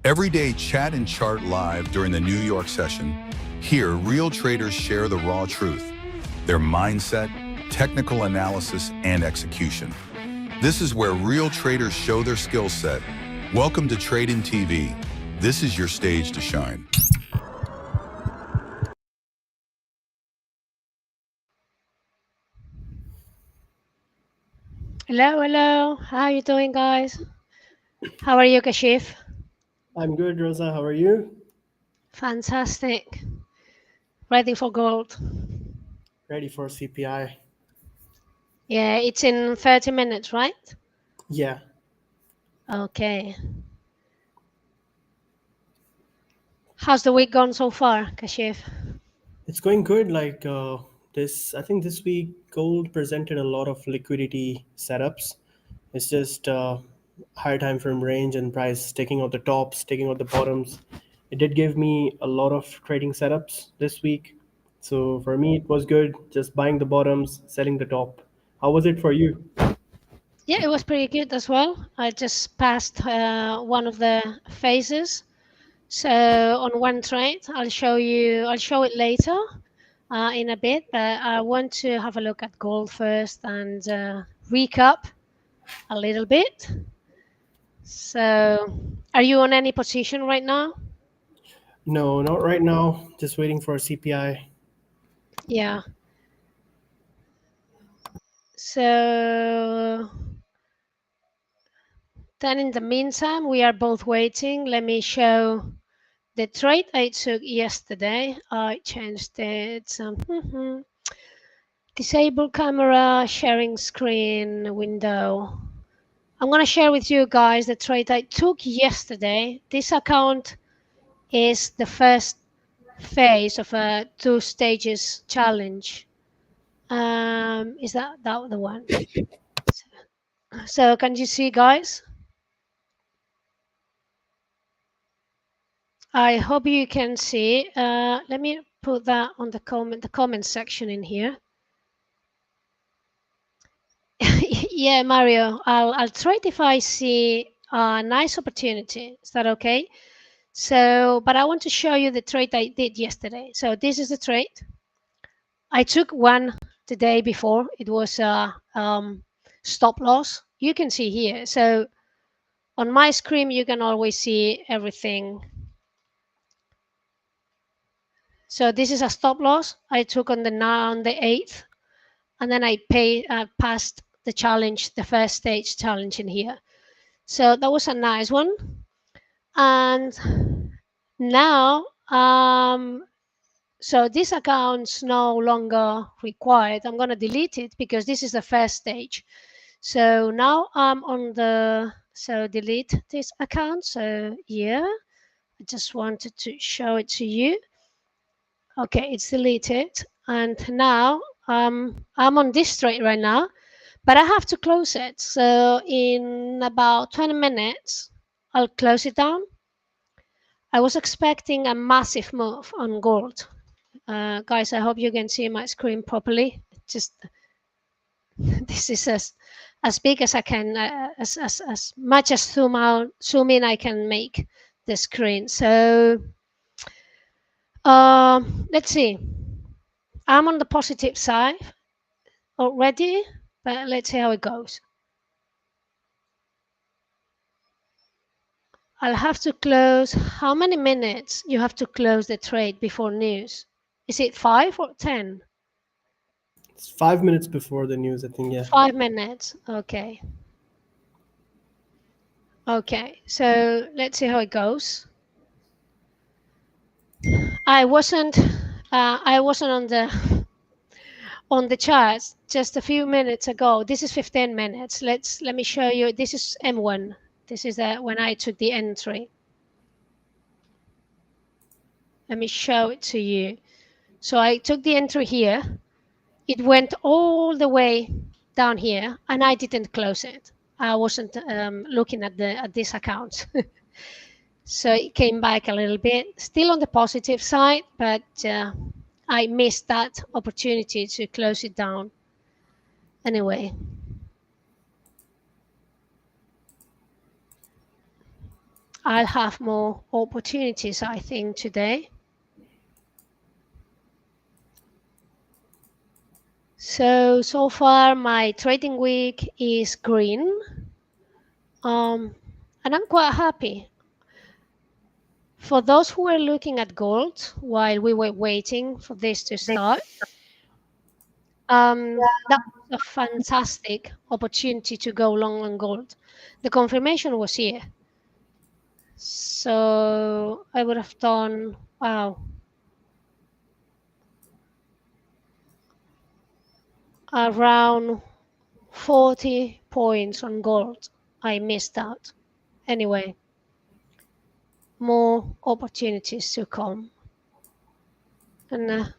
Every day, chat and chart live during the New York session. Here, real traders share the raw truth, their mindset, technical analysis, and execution. This is where real traders show their skill set. Welcome to Tradin TV. This is your stage to shine. Hello. How are you doing, guys? How are you, Kashif? I'm good, Rosa. How are you? Fantastic. Ready for gold. Ready for CPI? Yeah, it's in 30 minutes, right? Yeah. Okay. How's the week gone so far, Kashif? It's going good. I think this week gold presented a lot of liquidity setups. It's just higher time frame range and price taking out the tops, taking out the bottoms. It did give me a lot of trading setups this week. So for me, it was good. Just buying the bottoms, selling the top. How was it for you? Yeah, it was pretty good as well. I just passed one of the phases. So on one trade, I'll show it later in a bit, but I want to have a look at gold first and recap a little bit. So are you on any position right now? No, not right now. Just waiting for CPI. Yeah. So then in the meantime, we are both waiting. Let me show the trade I took yesterday. I changed it. Disable camera, sharing screen, window. I'm going to share with you guys the trade I took yesterday. This account is the first phase of a 2 stages challenge. Is that the one? So can you see, guys? I hope you can see. Let me put that on the comment section in here. Yeah, Mario, I'll try it if I see a nice opportunity. Is that okay? So, but I want to show you the trade I did yesterday. So this is the trade. I took one the day before. It was a stop loss. You can see here. So on my screen, you can always see everything. So this is a stop loss I took on the 8th, and then I passed the challenge, the first stage challenge in here. So that was a nice one. And now, so this account's no longer required. I'm going to delete it because this is the first stage. So now I'm on so delete this account. So yeah, I just wanted to show it to you. Okay, it's deleted. And now I'm on this trade right now, but I have to close it. So in about 20 minutes, I'll close it down. I was expecting a massive move on gold. Guys, I hope you can see my screen properly. Just this is as big as I can, as much as zoom in I can make the screen. So let's see. I'm on the positive side already, but let's see how it goes. I'll have to close. How many minutes you have to close the trade before news? Is it 5 or 10? It's 5 minutes before the news, I think, yeah. 5 minutes. Okay. Okay. So let's see how it goes. I wasn't on the charts just a few minutes ago. This is 15 minutes. Let me show you. This is M1. This is when I took the entry. Let me show it to you. So I took the entry here. It went all the way down here, and I didn't close it. I wasn't looking at this account. So it came back a little bit, still on the positive side, but I missed that opportunity to close it down. Anyway. I'll have more opportunities, I think, today. So far my trading week is green. And I'm quite happy. For those who were looking at gold while we were waiting for this to start, that was a fantastic opportunity to go long on gold. The confirmation was here. So I would have done, wow, around 40 points on gold. I missed out. Anyway, more opportunities to come. And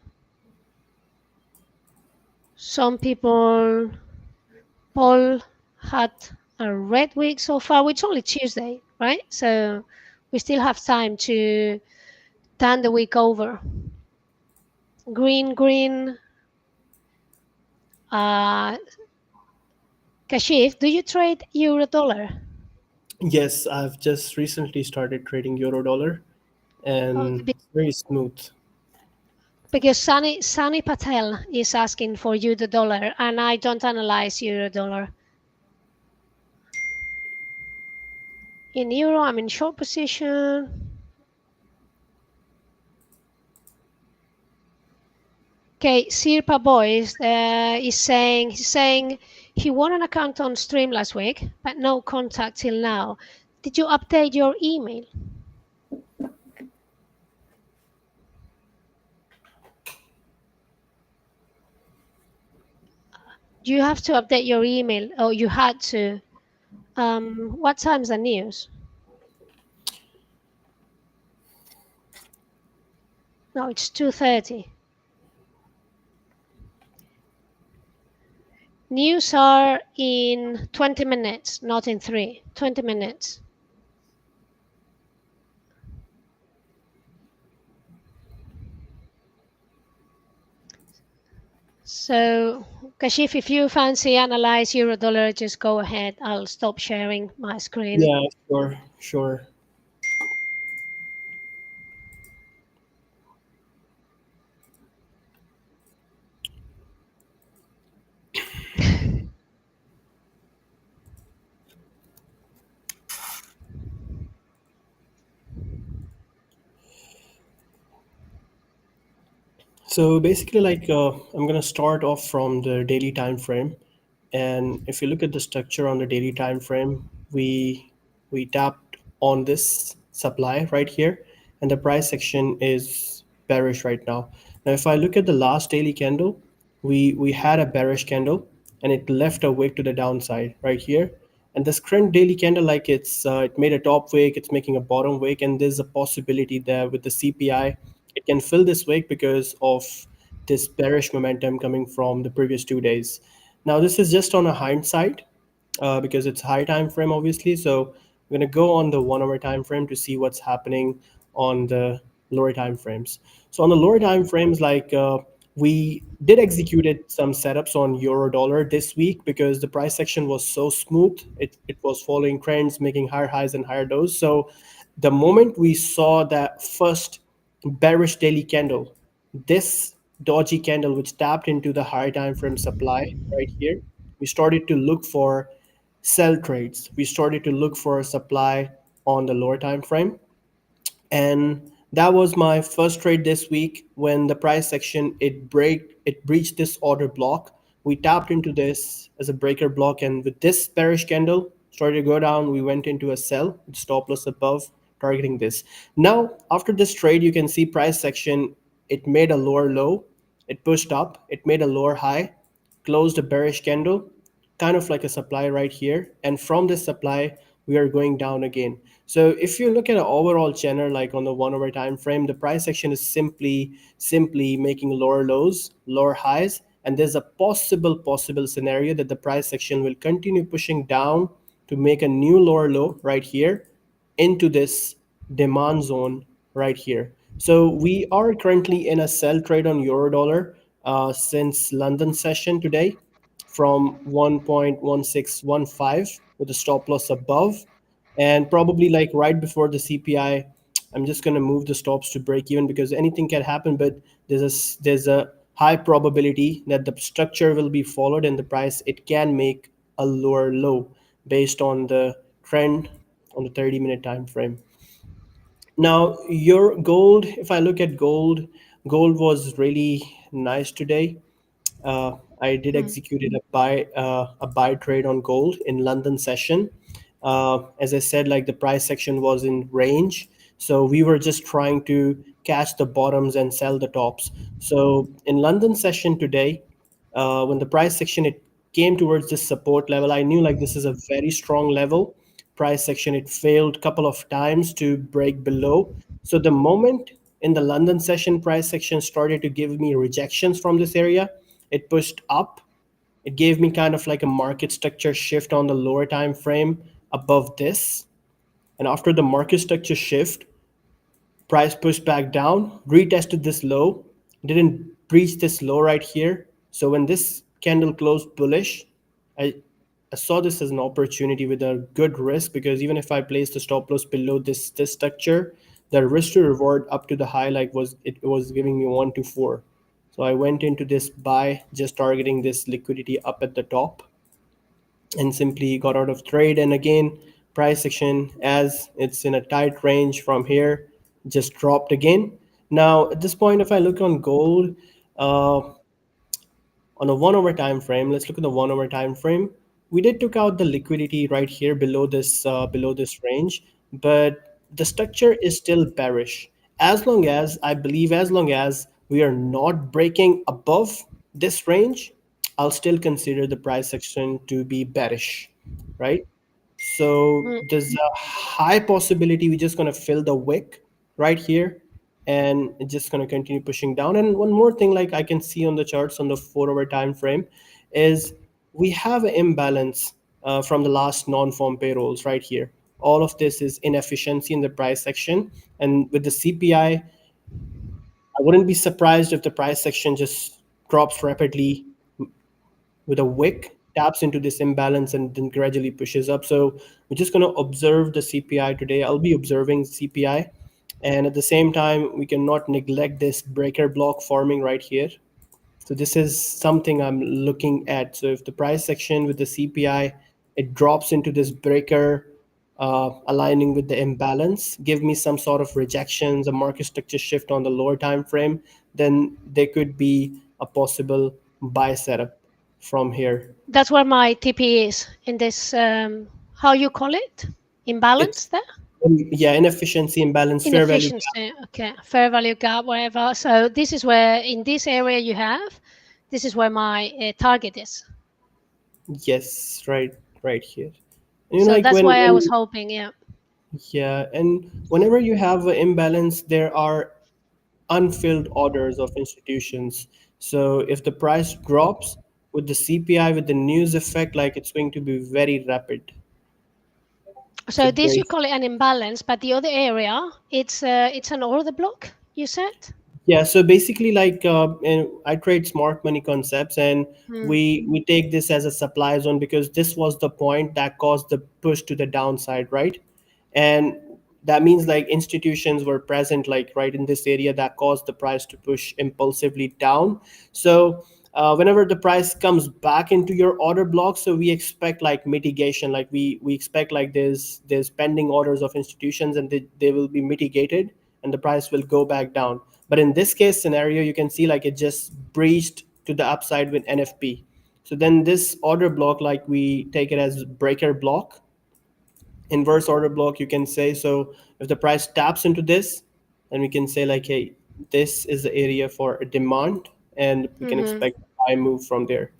some people, Paul had a red week so far, which is only Tuesday, right? So we still have time to turn the week over. Green, green. Kashif, do you trade euro dollar? Yes, I've just recently started trading euro dollar, Oh, and it's very smooth. because Sunny Patel is asking for euro dollar, and I don't analyze euro dollar. In euro, I'm in short position. Okay, Sirpa Boys is saying he won an account on stream last week, but no contact till now. Did you update your email? You have to update your email. Oh, you had to. What time's the news? No, it's 2:30. News are in 20 minutes, not in 3. 20 minutes. So, Kashif, if you fancy analyze euro dollar, just go ahead. I'll stop sharing my screen. Yeah, sure, sure. So basically, I'm gonna start off from the daily time frame, and if you look at the structure on the daily time frame, we tapped on this supply right here, and the price section is bearish right now. Now, if I look at the last daily candle, we had a bearish candle, and it left a wick to the downside right here. And this current daily candle, like it made a top wick, it's making a bottom wick, and there's a possibility that with the CPI it can fill this wick because of this bearish momentum coming from the previous 2 days. Now this is just on a hindsight because it's high time frame obviously. So I'm going to go on the 1 hour time frame to see what's happening on the lower time frames. So on the lower time frames, we did executed some setups on euro dollar this week because the price section was so smooth. It was following trends, making higher highs and higher lows. So the moment we saw that first bearish daily candle, this dodgy candle which tapped into the higher time frame supply right here, we started to look for sell trades. We started to look for a supply on the lower time frame, and that was my first trade this week. When the price section it breached this order block, we tapped into this as a breaker block, and with this bearish candle started to go down, we went into a sell with stop loss above, targeting this. Now after this trade, you can see price section, it made a lower low, it pushed up, it made a lower high, closed a bearish candle, kind of like a supply right here, and from this supply we are going down again. So if you look at an overall channel, like on the 1 hour time frame, the price action is simply making lower lows, lower highs, and there's a possible scenario that the price action will continue pushing down to make a new lower low right here into this demand zone right here. So we are currently in a sell trade on euro dollar since London session today from 1.1615 with a stop loss above. and probably like right before the CPI, I'm just going to move the stops to break even because anything can happen, but there's a high probability that the structure will be followed and the price it can make a lower low based on the trend on the 30-minute time frame. Now, your gold, if I look at gold, gold was really nice today. I did Mm. execute a buy trade on gold in London session. As I said, like the price section was in range, so we were just trying to catch the bottoms and sell the tops. So in London session today, when the price section it came towards this support level, I knew like this is a very strong level. Price section it failed a couple of times to break below. So the moment in the London session price section started to give me rejections from this area, it pushed up. It gave me kind of like a market structure shift on the lower time frame above this. And after the market structure shift, price pushed back down, retested this low, didn't breach this low right here. So when this candle closed bullish, I, I saw this as an opportunity with a good risk because even if I placed the stop loss below this structure, the risk to reward up to the high like was giving me 1 to 4. So I went into this buy just targeting this liquidity up at the top and simply got out of trade. And again, price action as it's in a tight range from here just dropped again. Now at this point, if I look on gold, uh, on a 1 hour time frame, let's look at the 1 hour time frame. We did took out the liquidity right here below this range, but the structure is still bearish. As long as I believe, as long as we are not breaking above this range, I'll still consider the price action to be bearish, right? So Mm. there's a high possibility we're just going to fill the wick right here and it's just going to continue pushing down. And one more thing, like I can see on the charts on the 4 hour time frame, is we have an imbalance from the last non-farm payrolls right here. All of this is inefficiency in the price section. And with the CPI, I wouldn't be surprised if the price section just drops rapidly with a wick, taps into this imbalance and then gradually pushes up. So we're just going to observe the CPI today. I'll be observing CPI. And at the same time, we cannot neglect this breaker block forming right here. So this is something I'm looking at. So if the price section with the CPI, it drops into this breaker, aligning with the imbalance, give me some sort of rejections, a market structure shift on the lower time frame, then there could be a possible buy setup from here. That's where my TP is in this, how you call it? It's Imbalance there? yeah, inefficiency, imbalance, fair value gap. Inefficiency, okay. Fair value gap, whatever. So this is where, in this area you have, this is where my target is. Yes, right here. And So like that's why I was when hoping, yeah. yeah, and whenever you have an imbalance, there are unfilled orders of institutions. So if the price drops with the CPI, with the news effect, like it's going to be very rapid to So this you break. call it an imbalance, but the other area, it's an order block, you said? Yeah, so basically, like and I trade smart money concepts, and Hmm. we take this as a supply zone because this was the point that caused the push to the downside, right? And that means like institutions were present, like right in this area that caused the price to push impulsively down. So whenever the price comes back into your order block, so we expect like mitigation, like we expect like there's pending orders of institutions and they will be mitigated and the price will go back down. But in this case scenario, you can see like it just breached to the upside with NFP. So then this order block, like we take it as breaker block, inverse order block, you can say. So if the price taps into this, then we can say like, hey, this is the area for a demand, and we can Hmm. expect a high move from there.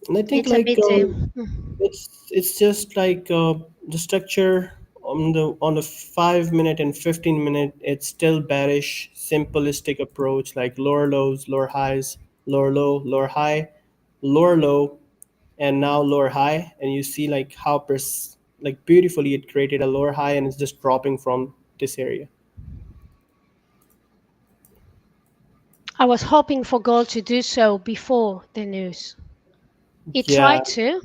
And I think It's a like bit, it's just like the structure on the 5 minute and 15 minute, it's still bearish, simplistic approach like lower lows, lower highs, lower low, lower high, lower low, and now lower high. And you see like how like beautifully it created a lower high and it's just dropping from this area. I was hoping for gold to do so before the news. It Yeah, tried to,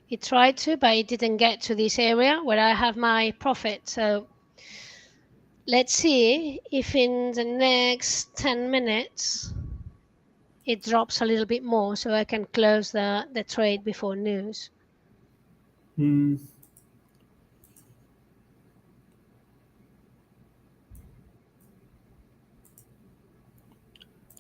It tried to, but it didn't get to this area where I have my profit. So let's see if in the next 10 minutes it drops a little bit more so I can close the trade before news. Hmm.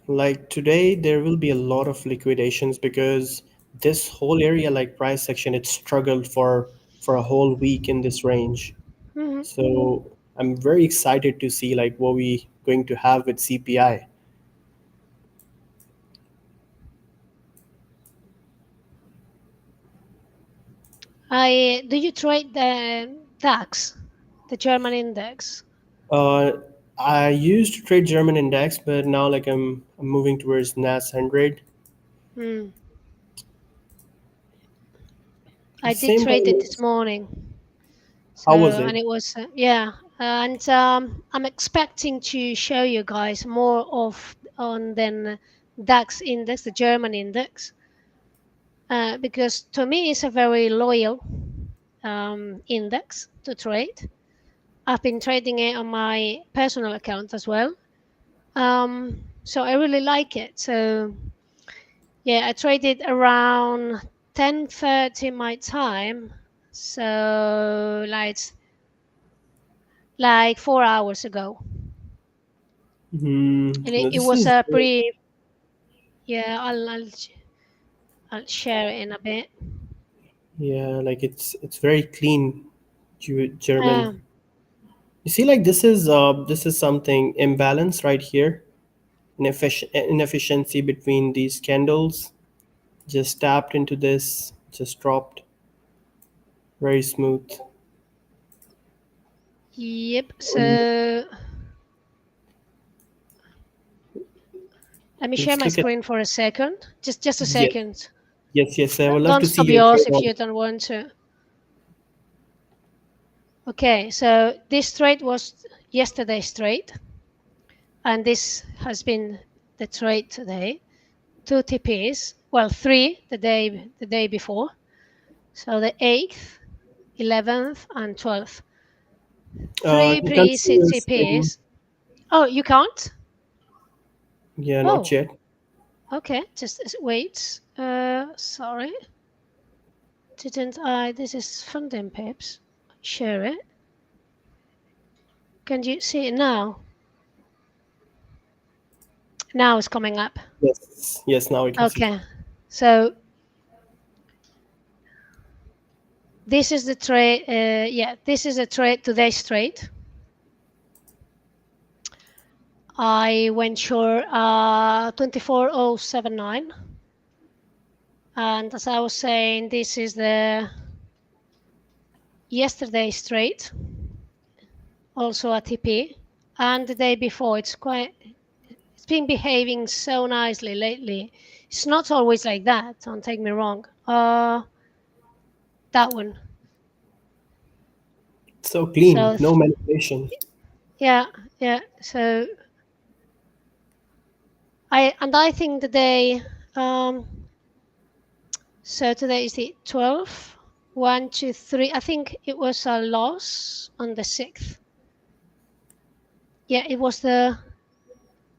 Like today, there will be a lot of liquidations because this whole area, like price section, it struggled for a whole week in this range. Mhm. So I'm very excited to see like what we going to have with CPI. Do you trade the DAX, the German index? Uh, I used to trade German index, but now like I'm moving towards NAS 100. Hmm. At I the did same trade time, it this morning. So, how was and it? it was, yeah. And I'm expecting to show you guys more of on than DAX index, the German index, because to me it's a very loyal index to trade. I've been trading it on my personal account as well. So I really like it. So yeah, I traded around 10:30 my time. So like 4 hours ago. And No, it this was is a great. pretty, yeah, I'll share it in a bit. Yeah, like it's very clean, German. Um, You see, like this is something imbalance right here, inefficiency between these candles. Just tapped into this, just dropped, very smooth. yep. Um, So let me share Let's my look at screen for a second. Just a yes, second. yes. I would love Don't to see stop your yours trade if on. you don't want to. Okay, so this trade was yesterday's trade, and this has been the trade today. Two TPs, well, three the day before. So the 8th, 11th, and 12th. Three You can't see your screen. pre-CTPs. Oh, you can't? Yeah, not Oh, yet. okay. Just wait. Sorry. Didn't I? This is FundingPips. Share it. Can you see it now? Now it's coming up. Yes. Now we can see. Okay. So this is the trade. Yeah, this is a trade. Today's trade. I went short 24,079. And as I was saying, this is the yesterday's trade, also a TP. And the day before, it's been behaving so nicely lately. It's not always like that, don't take me wrong. That one. So clean, So no manipulation. yeah, yeah. So I think the day so today is the 12th. 1, 2, 3. I think it was a loss on the 6th. Yeah, it was the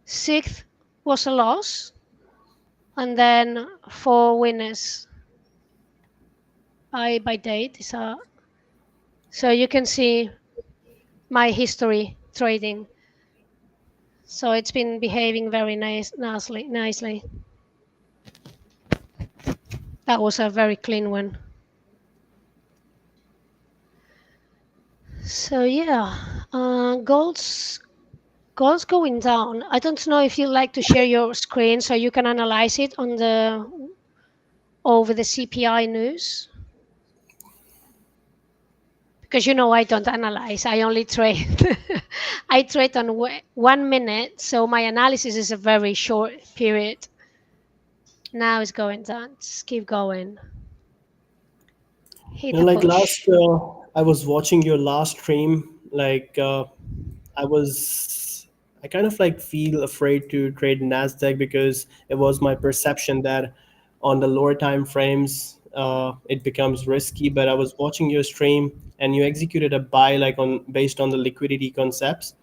6th was a loss, and then 4 winners by date. So you can see my history trading. So it's been behaving very nicely. That was a very clean one. So yeah, gold's going down. I don't know if you'd like to share your screen so you can analyze it on the over the CPI news. Because I don't analyze, I only trade. I trade on 1 minute, so my analysis is a very short period. Now it's going down. Just keep going. Hit a Like push. last, I was watching your last stream. Like I was, I kind of like feel afraid to trade Nasdaq because it was my perception that on the lower time frames, it becomes risky. But I was watching your stream, and you executed a buy like on based on the liquidity concepts,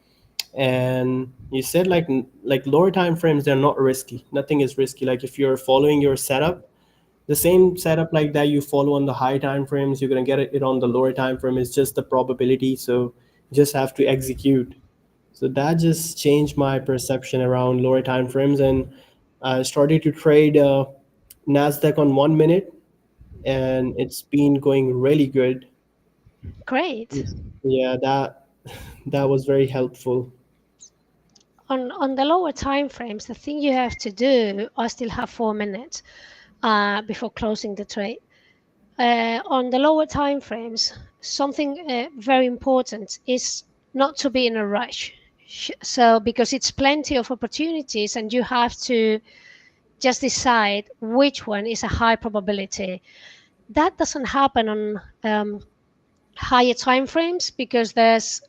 and you said like lower time frames, they're not risky. Nothing is risky. Like if you're following your setup, the same setup like that you follow on the high time frames, you're gonna get it on the lower time frame. It's just the probability. So you just have to execute. So that just changed my perception around lower time frames, and I started to trade NASDAQ on 1 minute, and it's been going really good. Great. Yeah, that was very helpful. On the lower time frames, the thing you have to do, I still have 4 minutes before closing the trade. On the lower time frames, something very important is not to be in a rush. So because it's plenty of opportunities, and you have to just decide which one is a high probability. That doesn't happen on higher time frames because there's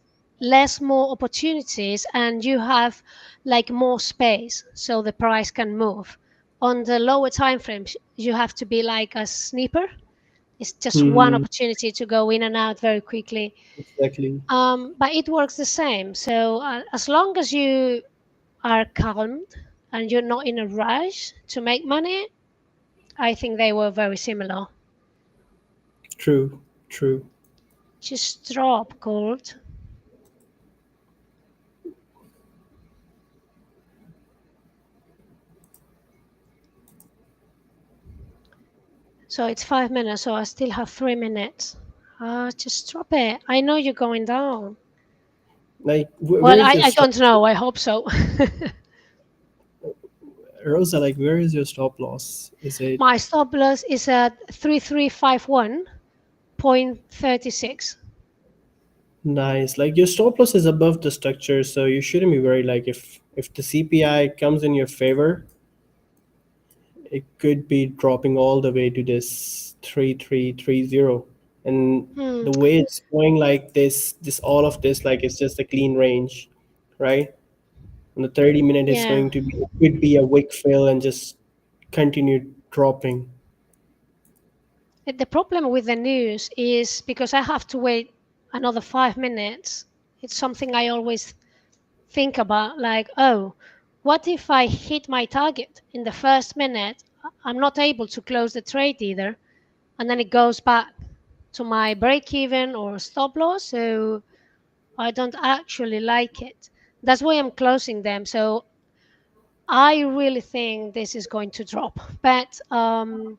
more opportunities, and you have like more space, so the price can move. On the lower time frames, you have to be like a sniper. It's just one Hmm. opportunity to go in and out very quickly. Exactly. But it works the same. So as long as you are calmed and you're not in a rush to make money, I think they were very similar. True. True. Just drop gold. So it's 5 minutes, so I still have 3 minutes. Just drop it. I know you're going down. Like where Well, is I, your I stop, don't know. I hope so. Rosa? Like where is your stop loss? Is it My stop loss is at 3351.36. nice? Like your stop loss is above the structure, so you shouldn't be worried. Like if the CPI comes in your favor, it could be dropping all the way to this 3330. And Hmm. the way it's going like this all of this, like it's just a clean range, right? On the 30 minute is Yeah. going to be, it could be a wick fill and just continue dropping. The problem with the news is because I have to wait another 5 minutes. It's something I always think about, like, oh, what if I hit my target in the first minute? I'm not able to close the trade either, and then it goes back to my break even or stop loss. So I don't actually like it. That's why I'm closing them. So I really think this is going to drop, but I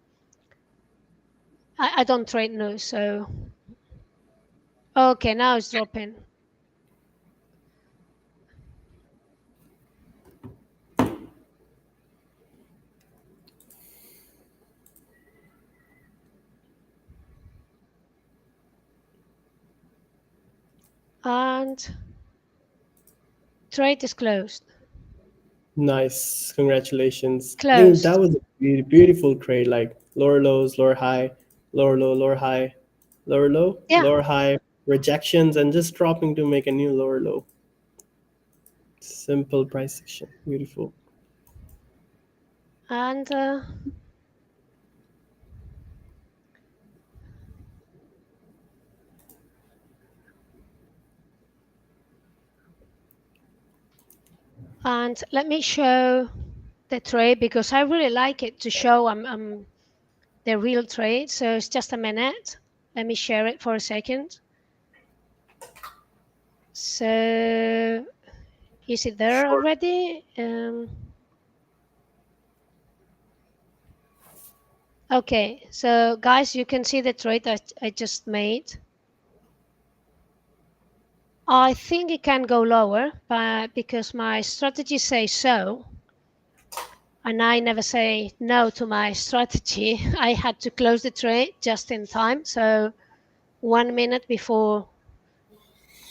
don't trade news. So okay, now it's dropping. And trade is closed. Nice, congratulations. I think that Closed. was a beautiful trade. Like lower lows, lower high, lower low, lower high, lower low, Yeah. lower high, rejections, and just dropping to make a new lower low. Simple price action. Beautiful. And let me show the trade because I really like it to show the real trade. So it's just a minute. Let me share it for a second. So is it there Sure. already? Okay, so guys, you can see the trade that I just made. I think it can go lower, but because my strategy says so, and I never say no to my strategy, I had to close the trade just in time. So 1 minute before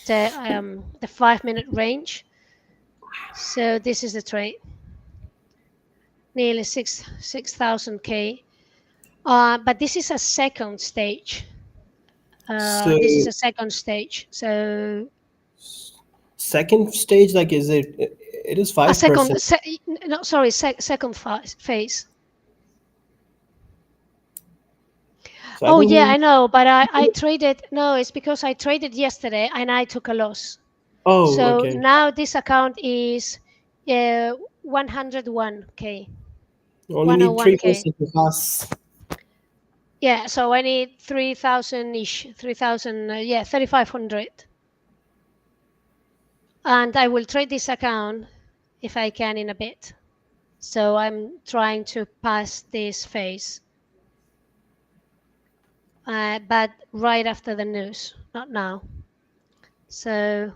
the 5 minute range. So this is the trade, nearly 6,000 K. But this is a second stage. So This is a second stage. So second stage, like is it? It is a 5%. second, no, sorry, second phase. So I Oh think yeah, I we. know, but I traded. No, it's because I traded yesterday and I took a loss. Oh, So okay. now this account is 101k, Only need three 101k. percent to pass. Yeah, so I need 3,000 ish, 3,000. Yeah, 3,500, and I will trade this account if I can in a bit. So I'm trying to pass this phase, but right after the news, not now. So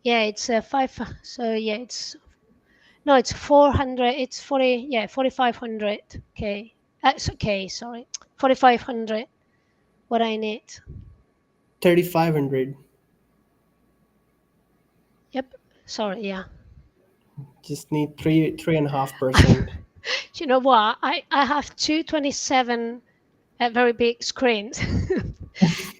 yeah, it's five. So yeah, it's no, it's 400. It's 40. Yeah, 4,500k. Okay, sorry, 4,500. What I need. 3,500. Yep. Sorry. Yeah. Just need 3.5%. You know what? I have 227 very big screens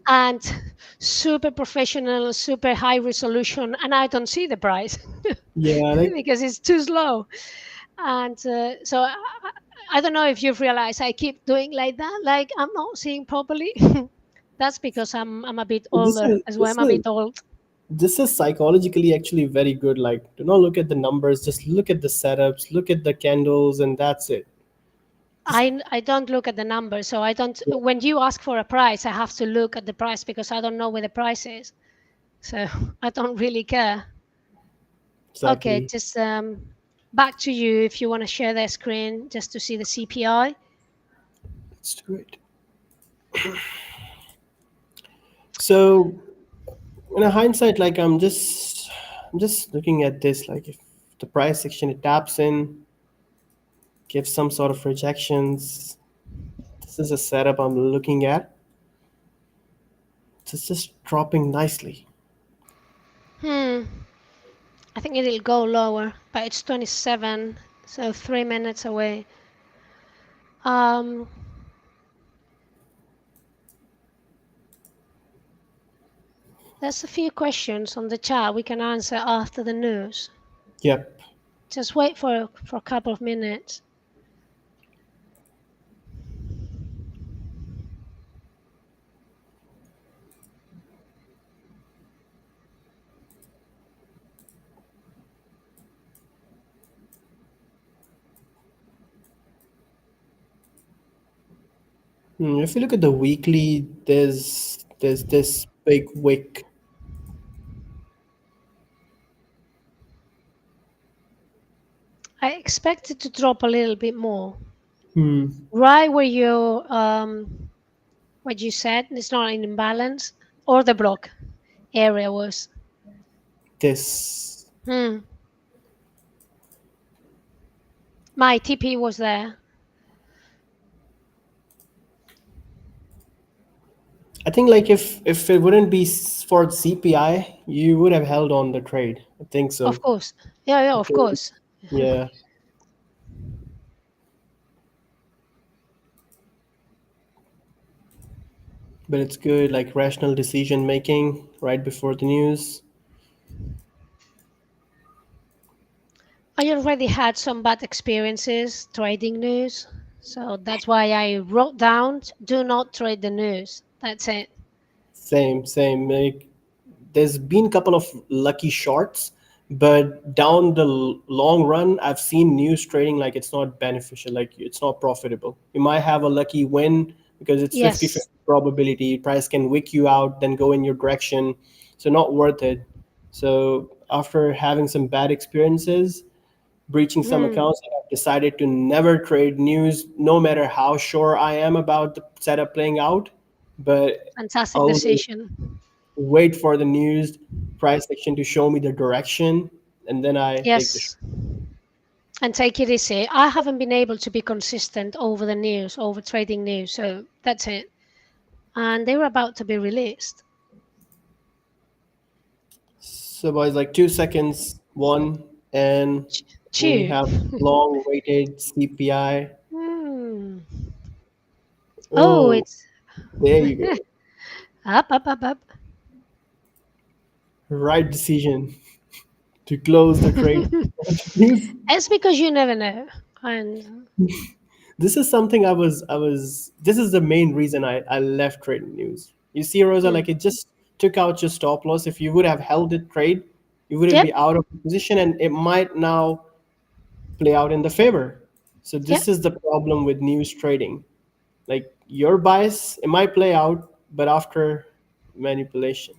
and super professional, super high resolution, and I don't see the price Yeah, like because it's too slow. And so I don't know if you've realized I keep doing like that, like I'm not seeing properly. That's because I'm a bit this older is as well. this I'm a is bit old. this is psychologically actually very good. Like, do not look at the numbers, just look at the setups, look at the candles, and that's it. Just I don't look at the numbers, so I don't. yeah, When you ask for a price, I have to look at the price because I don't know where the price is. So I don't really care. Okay, exactly. just back to you if you want to share the screen just to see the CPI. Let's do it. So, in a hindsight, like I'm just looking at this. Like, if the price section it taps in, gives some sort of rejections. This is a setup I'm looking at. It's just dropping nicely. Hmm. I think it'll go lower, but it's 27, so 3 minutes away. Um, there's a few questions on the chat we can answer after the news. Yep. Just wait for a couple of minutes. If you look at the weekly, there's this big wick. I expect it to drop a little bit more. Hmm. Right where you what you said, it's not an imbalance, or the block area was. This. Hmm. My TP was there. I think like if it wouldn't be for CPI, you would have held on the trade. I think Of so. course. Yeah, yeah, of course. Yeah. But it's good, like rational decision making right before the news. I already had some bad experiences trading news. So that's why I wrote down do not trade the news. That's it. Same. Like there's been a couple of lucky shorts, but down the long run, I've seen news trading like it's not beneficial, like it's not profitable. You might have a lucky win because it's 50 Yes. 50 probability. Price can wick you out, then go in your direction. So, not worth it. So, after having some bad experiences, breaching some Hmm. accounts, I've decided to never trade news, no matter how sure I am about the setup playing out. But Fantastic always decision. wait for the news price section to show me the direction, and then I take the shot. Yes. And take it easy. I haven't been able to be consistent over the news, over trading news. So that's it. And they were about to be released. So boys, like 2 seconds, one, and we Chew. have long waited CPI. Hmm. Oh, Oh, it's there you go. up, up, up, up. Right decision to close the trade. News. It's because you never know. And The this is something I was this is the main reason I left Trading News. You see, Rosa, Hmm. like it just took out your stop loss. If you would have held it trade, you wouldn't Yep. be out of position, and it might now play out in the favor. So Yep. this is the problem with news trading. Like your bias, it might play out, but after manipulation.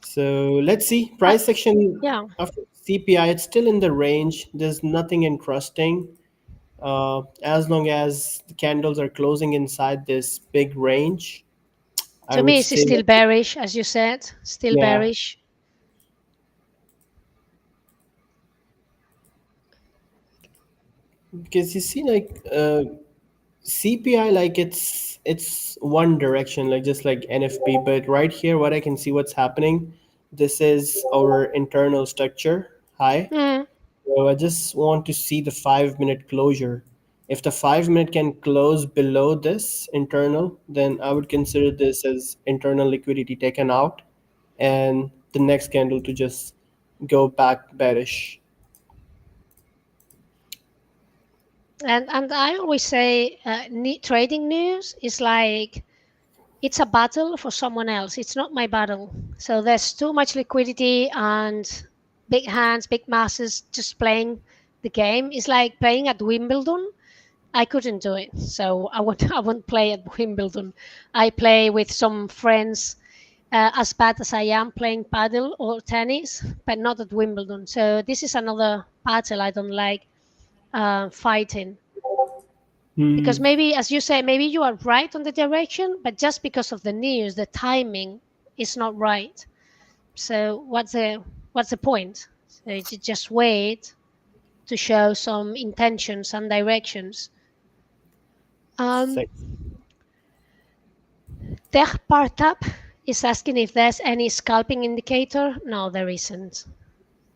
So let's see. I, Price section yeah. after CPI, it's still in the range. There's nothing interesting. As long as the candles are closing inside this big range, I To me, would it's say, still bearish, as you said. Still yeah, bearish. because you see, like CPI, like it's one direction, like just like NFP. But right here, what I can see, what's happening, this is our internal structure high. Hmm. So I just want to see the 5 minute closure. If the 5 minute can close below this internal, then I would consider this as internal liquidity taken out, and the next candle to just go back bearish. And I always say, trading news is like it's a battle for someone else. It's not my battle. So there's too much liquidity and big hands, big masses just playing the game. It's like playing at Wimbledon. I couldn't do it, so I won't. I won't play at Wimbledon. I play with some friends, as bad as I am playing paddle or tennis, but not at Wimbledon. So this is another battle I don't like fighting, because Hmm. maybe, as you say, maybe you are right on the direction, but just because of the news, the timing is not right. So what's the point? So you just wait to show some intentions and directions. Um, Six. Tech Partap is asking if there's any scalping indicator. No, there isn't.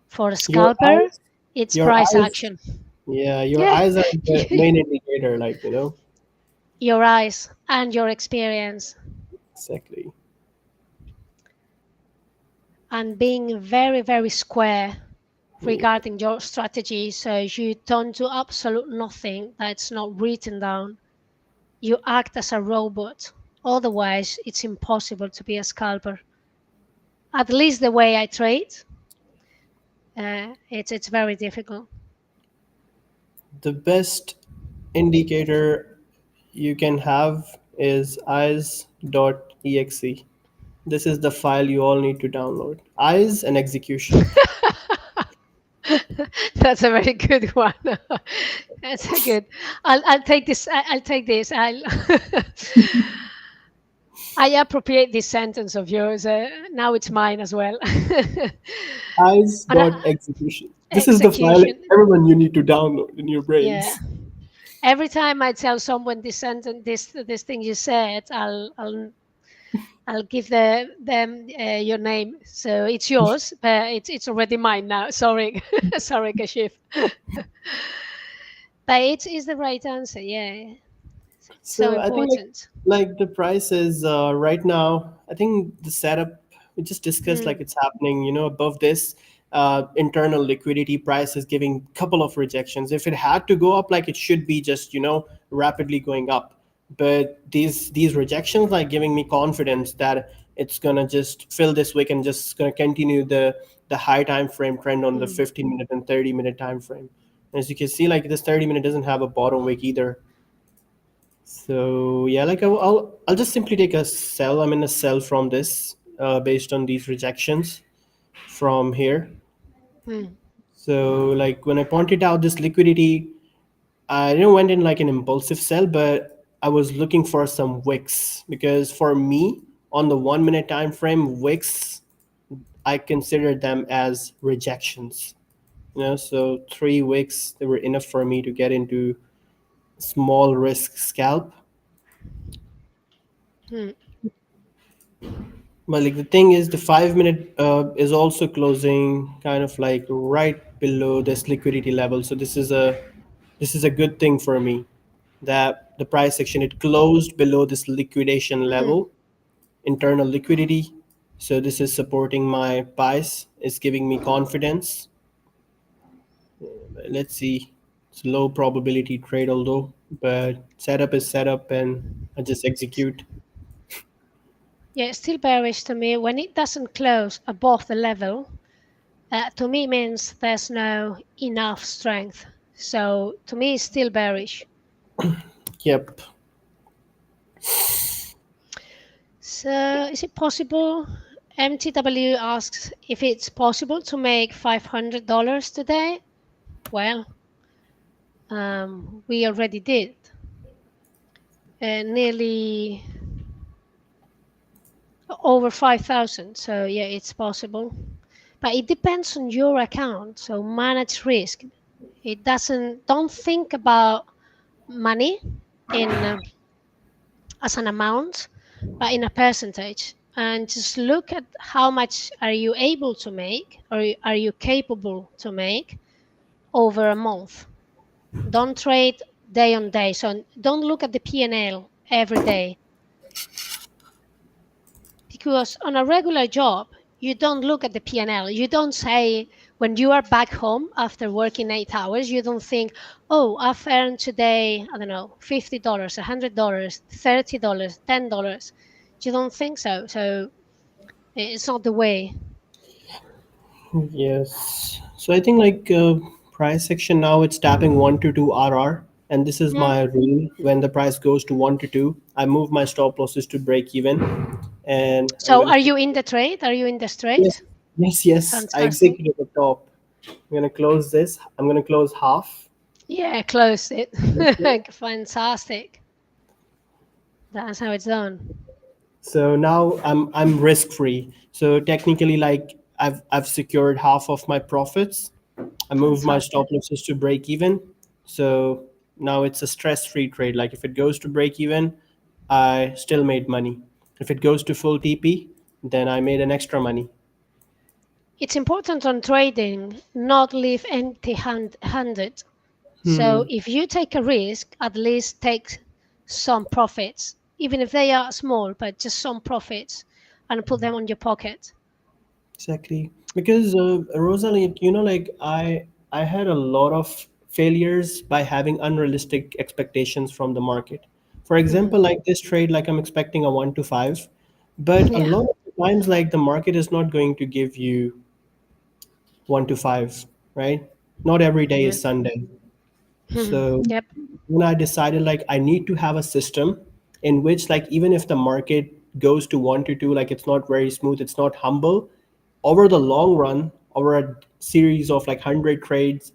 For a Your scalper, eyes, it's your price eyes, action. yeah, your Yeah. eyes are the main indicator, like, Your eyes and your experience, exactly. and being very, very square Yeah. regarding your strategy. So you don't do absolute nothing that's not written down. You act as a robot. Otherwise, it's impossible to be a scalper. At least the way I trade, it's very difficult. The best indicator you can have is eyes.exe. This is the file you all need to download. Eyes and execution. That's a very good one. That's a good. I'll take this. I'll take this. I appropriate this sentence of yours. Now it's mine as well. And Eyes.execution. This is the file execution. everyone you need to download in your Yeah. brains. Every time I tell someone this sentence, this thing you said, I'll give them your name. So it's yours, but it's already mine now. Sorry, sorry, Kashif. But it's the right answer. Yeah, it's so So I think important. like the price is right now. I think the setup we just discussed, Hmm. like it's happening. Above this internal liquidity, price is giving couple of rejections. If it had to go up, like it should be just rapidly going up. But these rejections like giving me confidence that it's gonna just fill this wick and just gonna continue the high time frame trend on the Hmm. 15-minute and 30-minute time frame. As you can see, like this 30-minute doesn't have a bottom wick either. So yeah, like I'll just simply take a sell. I'm in a sell from this based on these rejections from here. Hmm. So like when I pointed out this liquidity, I didn't went in like an impulsive sell, but I was looking for some wicks because for me on the 1 minute time frame, wicks I consider them as rejections. So 3 wicks they were enough for me to get into small risk scalp. Hmm. But like the thing is, the 5 minute is also closing kind of like right below this liquidity level. So this is a good thing for me that the price action it closed below this liquidation Hmm. level, internal liquidity. So this is supporting my bias. It's giving me confidence. Let's see. It's low probability trade, although but setup is setup, and I just execute. Yeah, it's still bearish to me. When it doesn't close above the level, to me means there's no enough strength. So to me, it's still bearish. Yep. So is it possible? MTW asks if it's possible to make $500 today. Well, we already did. Nearly over 5,000. So yeah, it's possible. But it depends on your account. So manage risk. It doesn't, don't think about money in as an amount, but in a percentage. And just look at how much are you able to make, or are you capable to make over a month. Don't trade day on day. So don't look at the P&L every day, because on a regular job, you don't look at the P&L. You don't say, when you are back home after working 8 hours, you don't think, oh, I've earned today, I don't know, $50, $100, $30, $10. You don't think so. So it's not the way. Yes. So I think like price section now it's tapping 1 to 2 RR, and this is Mm. my rule. When the price goes to 1 to 2, I move my stop losses to break even, and I'm So gonna. are you in the trade? Are you in the Yes, straight? yes. I Fantastic. executed the top. I'm gonna close this. I'm gonna close half. Yeah, close it. Okay. Fantastic. That's how it's done. So now I'm risk free. So technically, like I've secured half of my profits. I moved my Fantastic. stop losses to break even. So now it's a stress free trade. Like if it goes to break even, I still made money. If it goes to full TP, then I made an extra money. It's important on trading not leave empty-handed. So Hmm. if you take a risk, at least take some profits, even if they are small, but just some profits, and put them on your pocket. Exactly. Because Rosalie, like I had a lot of failures by having unrealistic expectations from the market. For Mhm. example, like this trade, like I'm expecting a 1 to 5, but a Yeah. lot of the times, like the market is not going to give you 1 to 5, right? Not every day Yeah. is Sunday. Mhm. So Yep. when I decided like I need to have a system in which like even if the market goes to 1 to 2, like it's not very smooth, it's not humble, over the long run, over a series of like 100 trades,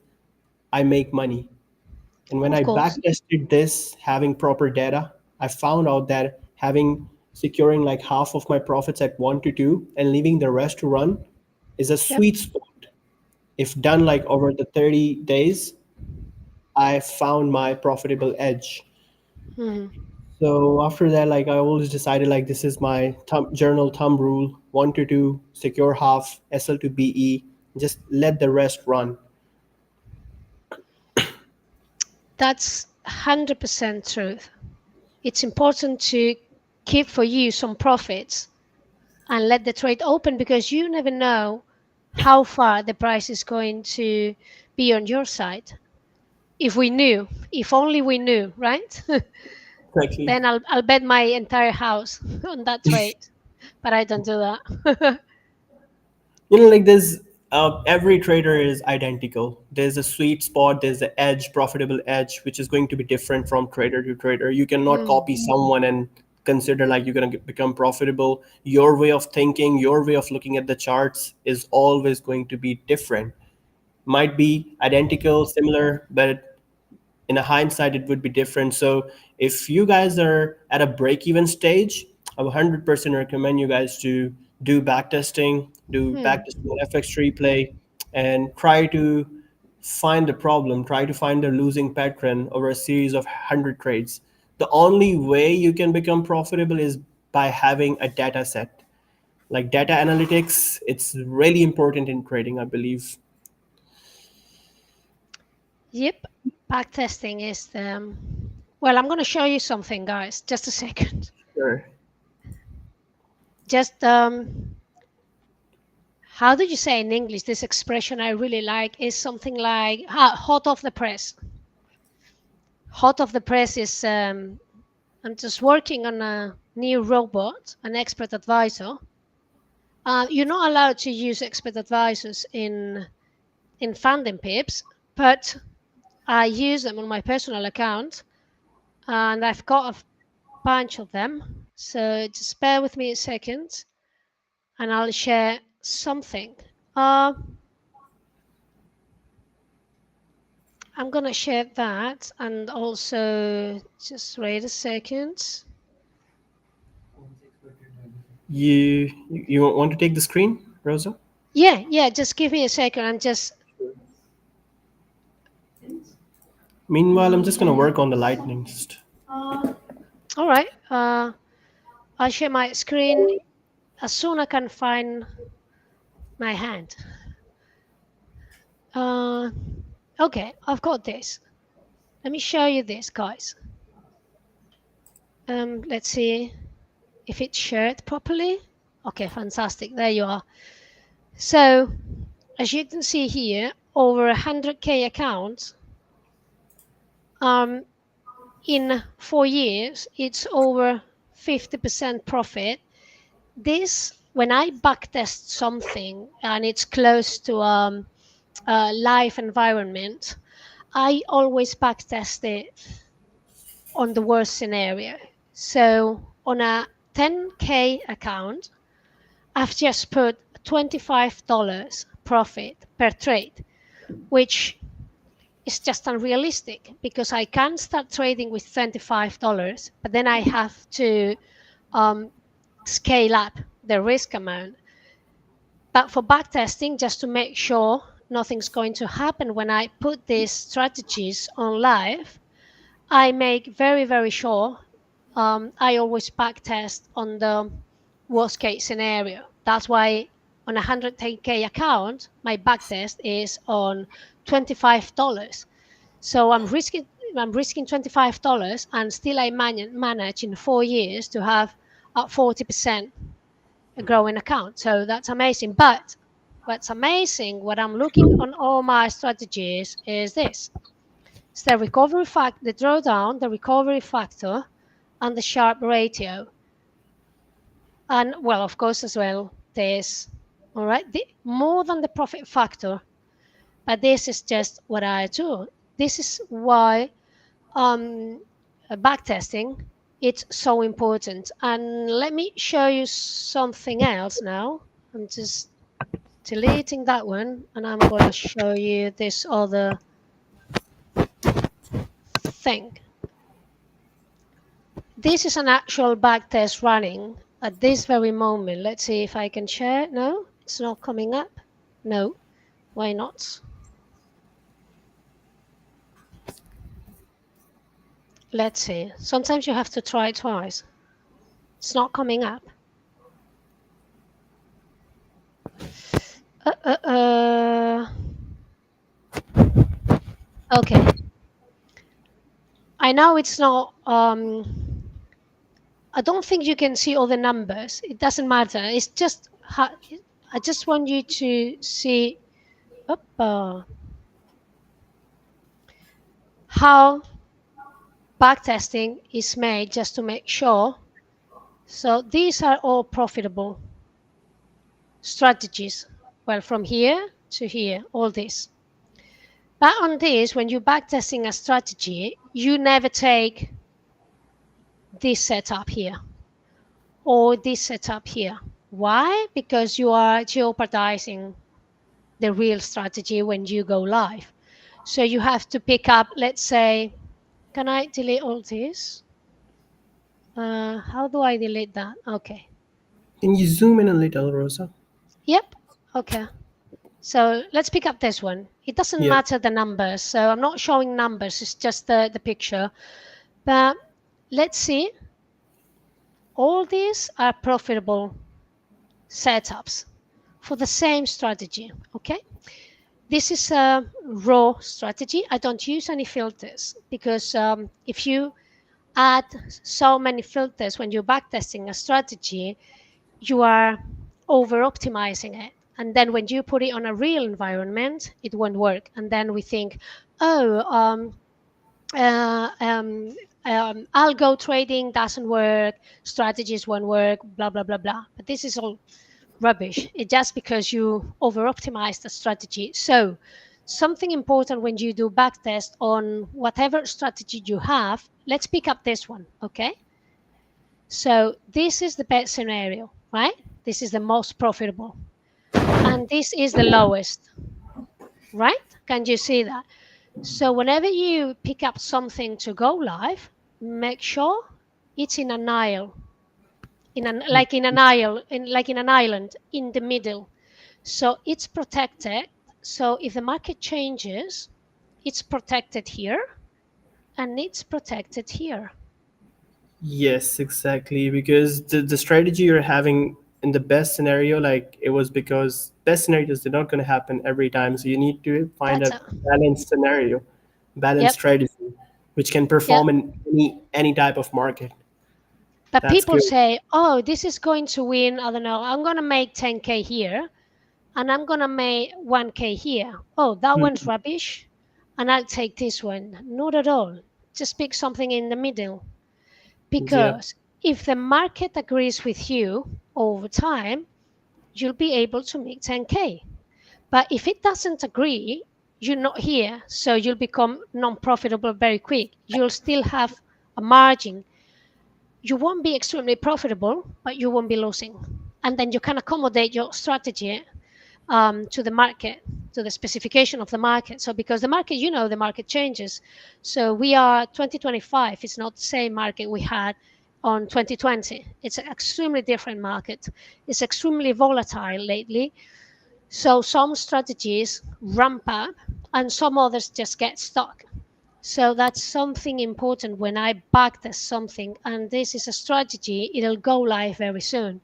I make money. And when Of I course. backtested this, having proper data, I found out that having securing like half of my profits at 1 to 2 and leaving the rest to run is a Yep. sweet spot. If done like over the 30 days, I found my profitable edge. Mhm. So after that, like I always decided like this is my journal thumb rule: 1 to 2, secure half, SL to BE, just let the rest run. That's 100% truth. It's important to keep for you some profits and let the trade open, because you never know how far the price is going to be on your side. If we knew, if only we knew, right? Exactly. Then I'll bet my entire house on that trade. But I don't do that. Like there's every trader is identical. There's a sweet spot, there's the edge, profitable edge, which is going to be different from trader to trader. You cannot Mm, copy someone and consider like you're going to become profitable. Your way of thinking, your way of looking at the charts is always going to be different. Might be identical, similar, but in a hindsight it would be different. So if you guys are at a break even stage, I would 100% recommend you guys to do mm. backtesting on FX replay, and try to find the problem, try to find the losing pattern over a series of 100 trades. The only way you can become profitable is by having a data set. Like data analytics, it's really important in trading, I believe. Yep. Backtesting is the. Well, I'm going to show you something, guys. Just a second. Sure. Just how do you say in English? This expression I really like is something like hot off the press. hot off the press is I'm just working on a new robot, an expert advisor. You're not allowed to use expert advisors in FundingPips, but I use them on my personal account, and I've got a bunch of them. So just bear with me a second, and I'll share something. I'm gonna share that, and also just wait a second. You want to take the screen, Rosa? Yeah, just give me a second. I'm just Meanwhile, I'm just gonna work on the lightning. all right. I'll share my screen as soon as I can find my hand. Okay, I've got this. Let me show you this, guys. Let's see if it's shared properly. Okay, fantastic. There you are. So, as you can see here, over 100K accounts. In 4 years, it's over 50% profit. This, when I backtest something and it's close to a live environment, I always backtest it on the worst scenario. So on a 10K account, I've just put $25 profit per trade, which is just unrealistic because I can start trading with $25, but then I have to scale up the risk amount. But for backtesting, just to make sure nothing's going to happen when I put these strategies on live, I make very, very sure I always backtest on the worst case scenario. That's why on a 110K account, my backtest is on $25. So I'm risking $25, and still I manage in 4 years to have a 40% growing account. So that's amazing. But what's amazing, what I'm looking on all my strategies is this. It's the recovery factor, the drawdown, the recovery factor, and the Sharpe ratio. And well, of course, as well, this, all right, more than the profit factor. But this is just what I do. This is why backtesting, it's so important. And let me show you something else now. I'm just deleting that one, and I'm going to show you this other thing. This is an actual backtest running at this very moment. Let's see if I can share. No, it's not coming up. No, why not? Let's see. Sometimes you have to try twice. It's not coming up. Okay. I know it's not. I don't think you can see all the numbers. It doesn't matter. It's just. I just want you to see. How backtesting is made, just to make sure. So these are all profitable strategies. Well, from here to here, all this. But on this, when you're backtesting a strategy, you never take this setup here or this setup here. Why? Because you are jeopardizing the real strategy when you go live. So you have to pick up, let's say, can I delete all this? How do I delete that? Okay. Can you zoom in a little, Rosa? Yep. Okay. So let's pick up this one. It doesn't matter the numbers. So I'm not showing numbers. It's just the picture. But let's see. All these are profitable setups for the same strategy. Okay. This is a raw strategy. I don't use any filters because if you add so many filters when you're backtesting a strategy, you are over optimizing it. And then when you put it on a real environment, it won't work. And then we think, oh, algo trading doesn't work, strategies won't work, blah blah blah blah. But this is all rubbish. It's just because you over optimize the strategy. So something important when you do backtest on whatever strategy you have, let's pick up this one, okay? So this is the best scenario, right? This is the most profitable. And this is the lowest, right? Can you see that? So whenever you pick up something to go live, make sure it's in an aisle, like in an aisle, like in an island in the middle. So it's protected. So if the market changes, it's protected here and it's protected here. Yes, exactly. Because the strategy you're having in the best scenario, like it was because best scenarios are not going to happen every time. So you need to find That's a it. balanced scenario, balanced Yep. strategy, which can Yep. perform in any type of market. But That's people good. say, oh, this is going to win. I don't know. I'm going to make 10K here and I'm going to make 1K here. Oh, that one's Mhm. rubbish. And I'll take this one. Not at all. Just pick something in the middle. Yeah. Because if the market agrees with you over time, you'll be able to make 10K. But if it doesn't agree, you're not here. So you'll become non profitable very quick. You'll still have a margin. You won't be extremely profitable, but you won't be losing. And then you can accommodate your strategy to the market, to the specification of the market. So because the market, the market changes. So we are 2025. It's not the same market we had on 2020. It's an extremely different market. It's extremely volatile lately. So some strategies ramp up and some others just get stuck. So that's something important when I backtest something, and this is a strategy. It'll go live very soon.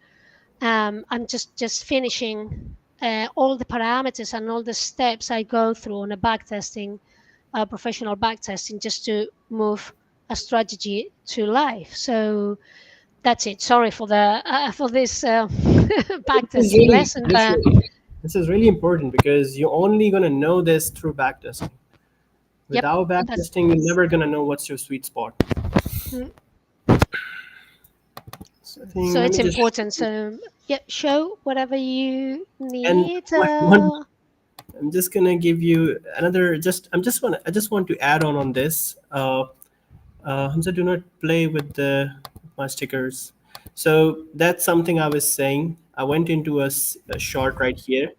I'm just finishing all the parameters and all the steps I go through on a backtesting, professional backtesting, just to move a strategy to life. So that's it. Sorry for the for this This is backtesting really lesson, this but is, this is really important because you're only gonna know this through backtesting. yep, Without that's backtesting, you're never gonna know what's your sweet spot. mm, So I so think let me it's just important. So yeah, show whatever you and need. one I'm just gonna give you another. I just want to add on this. Hamza, do not play with my stickers. So that's something I was saying. I went into a short right here,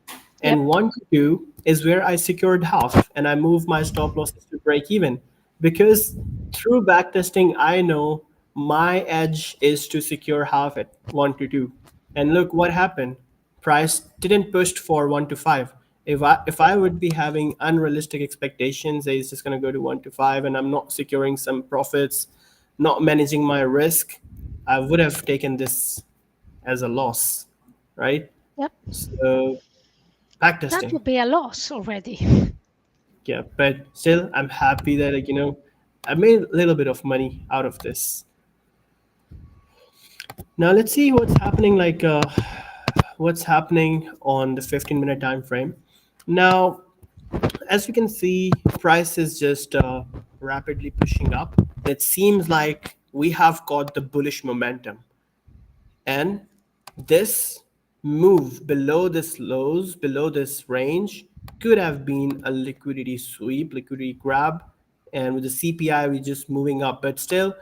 and Yep, 1 to 2 is where I secured half, and I moved my stop losses to break even, because through backtesting I know my edge is to secure half at 1 to 2. And look what happened. Price didn't push for 1 to 5. If I would be having unrealistic expectations that it's just going to go to 1 to 5 and I'm not securing some profits, not managing my risk, I would have taken this as a loss, right? yep. So That backtesting. would be a loss already. Yeah, but still I'm happy that I made a little bit of money out of this. Now let's see what's happening on the 15-minute time frame. Now, as you can see, price is just rapidly pushing up. It seems like we have got the bullish momentum, and this move below this lows, below this range, could have been a liquidity sweep, liquidity grab. And with the CPI, we're just moving up. But still,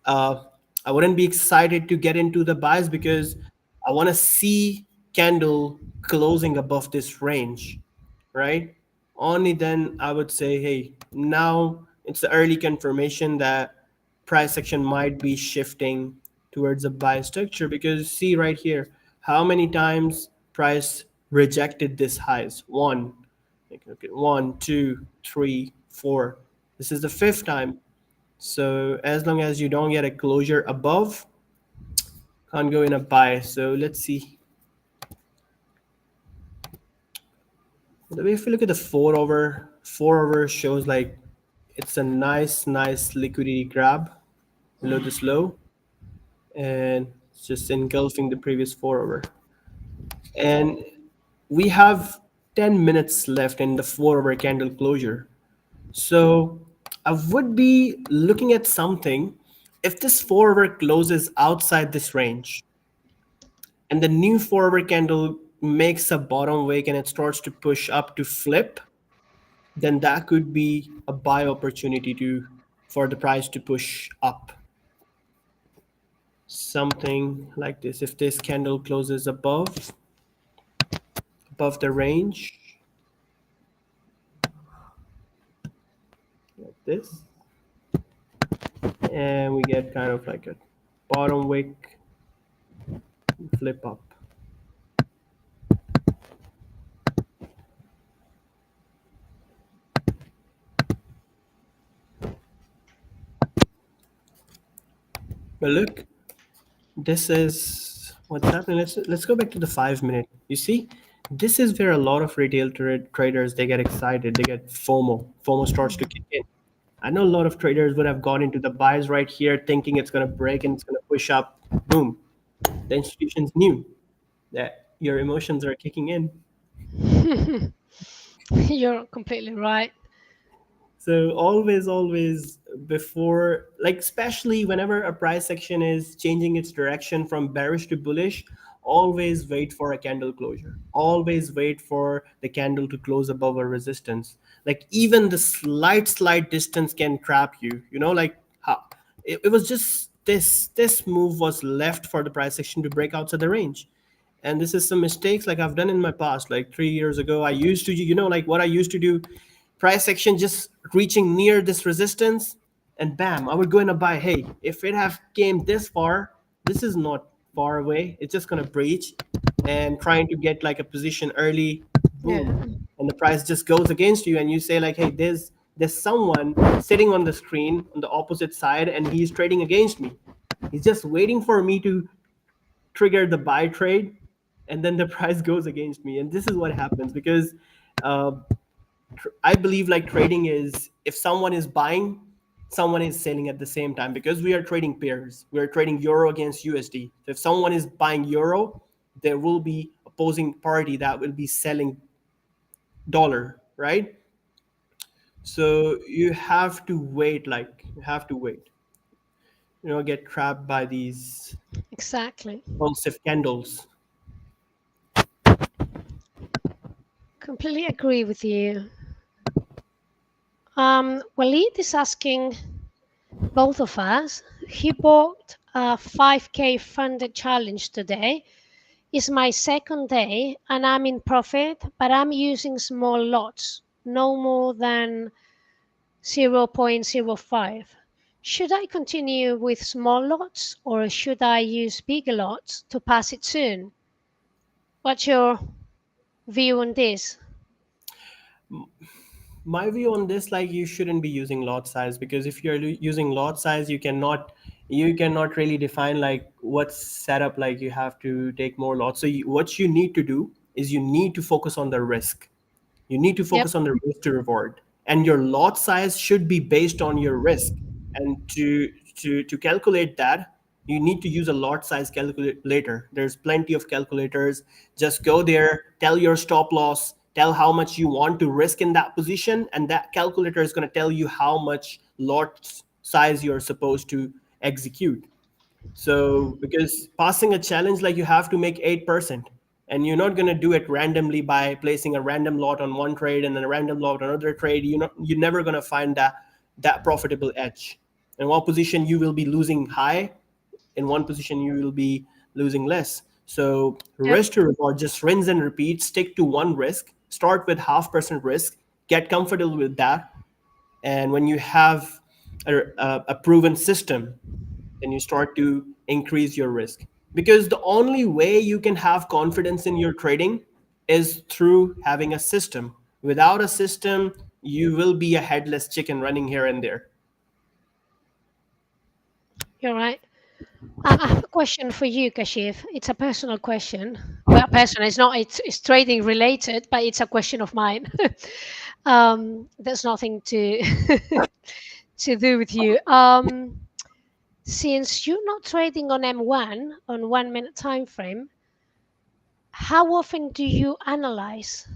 uh, I wouldn't be excited to get into the buys because I want to see candle closing above this range, right? Only then I would say, hey, now it's the early confirmation that price action might be shifting towards a buy structure, because see right here how many times price rejected this highs. One, okay, 1, 2, 3, 4. This is the fifth time. So as long as you don't get a closure above, can't go in a buy. So let's see. If you look at the 4 over shows like it's a nice liquidity grab below this low, and it's just engulfing the previous 4 over. And we have 10 minutes left in the 4 over candle closure. So I would be looking at something. If this forward closes outside this range and the new forward candle makes a bottom wick and it starts to push up to flip, then that could be a buy opportunity to for the price to push up. Something like this. If this candle closes above the range, like this, and we get kind of like a bottom wick flip up. But look, this is what's happening. Let's go back to the 5 minute. You see, this is where a lot of retail traders, they get excited, they get FOMO starts to kick in. I know a lot of traders would have gone into the buys right here thinking it's going to break and it's going to push up. Boom, the institutions knew that your emotions are kicking in. You're completely right. So always before, like especially whenever a price action is changing its direction from bearish to bullish, always wait for a candle closure. Always wait for the candle to close above a resistance. Like even the slight distance can trap you. You know, like how it was just this move was left for the price action to break outside the range. And this is some mistakes like I've done in my past. Like 3 years ago, I used to, like what I used to do, price action just reaching near this resistance, and bam, I would go in and buy. Hey, if it have came this far, this is not far away. It's just gonna breach, and trying to get like a position early, Yeah. boom, and the price just goes against you, and you say like, hey, there's someone sitting on the screen on the opposite side, and he's trading against me. He's just waiting for me to trigger the buy trade, and then the price goes against me. And this is what happens because uh, I believe like trading is if someone is buying, someone is selling at the same time because we are trading pairs. We are trading euro against USD. So if someone is buying euro, there will be opposing party that will be selling dollar, right? So you have to wait, like you have to wait. Get trapped by these Exactly. impulsive candles. Completely agree with you. Walid is asking both of us. He bought a 5K funded challenge today. It's my second day and I'm in profit, but I'm using small lots, no more than 0.05. Should I continue with small lots or should I use bigger lots to pass it soon? What's your view on this? My view on this, like you shouldn't be using lot size, because if you're using lot size, you cannot really define like what's set up. Like you have to take more lots. So what you need to do is you need to focus on the risk. You need to Yep. focus on the risk to reward, and your lot size should be based on your risk. And to calculate that, you need to use a lot size calculator. There's plenty of calculators. Just go there, tell your stop loss, tell how much you want to risk in that position, and that calculator is going to tell you how much lot size you're supposed to execute. So, because passing a challenge, like you have to make 8%, and you're not going to do it randomly by placing a random lot on one trade and then a random lot on another trade. You're never going to find that profitable edge. In one position, you will be losing high. In one position, you will be losing less. So, Yep. risk to reward, just rinse and repeat. Stick to one risk. Start with 0.5% risk. Get comfortable with that. And when you have a proven system, then you start to increase your risk, because the only way you can have confidence in your trading is through having a system. Without a system, you will be a headless chicken running here and there. You're right. I have a question for you, Kashif. It's a personal question. Well, personal. It's not. It's trading related, but it's a question of mine. There's nothing to to do with you. Since you're not trading on M1 on 1 minute time frame, how often do you analyze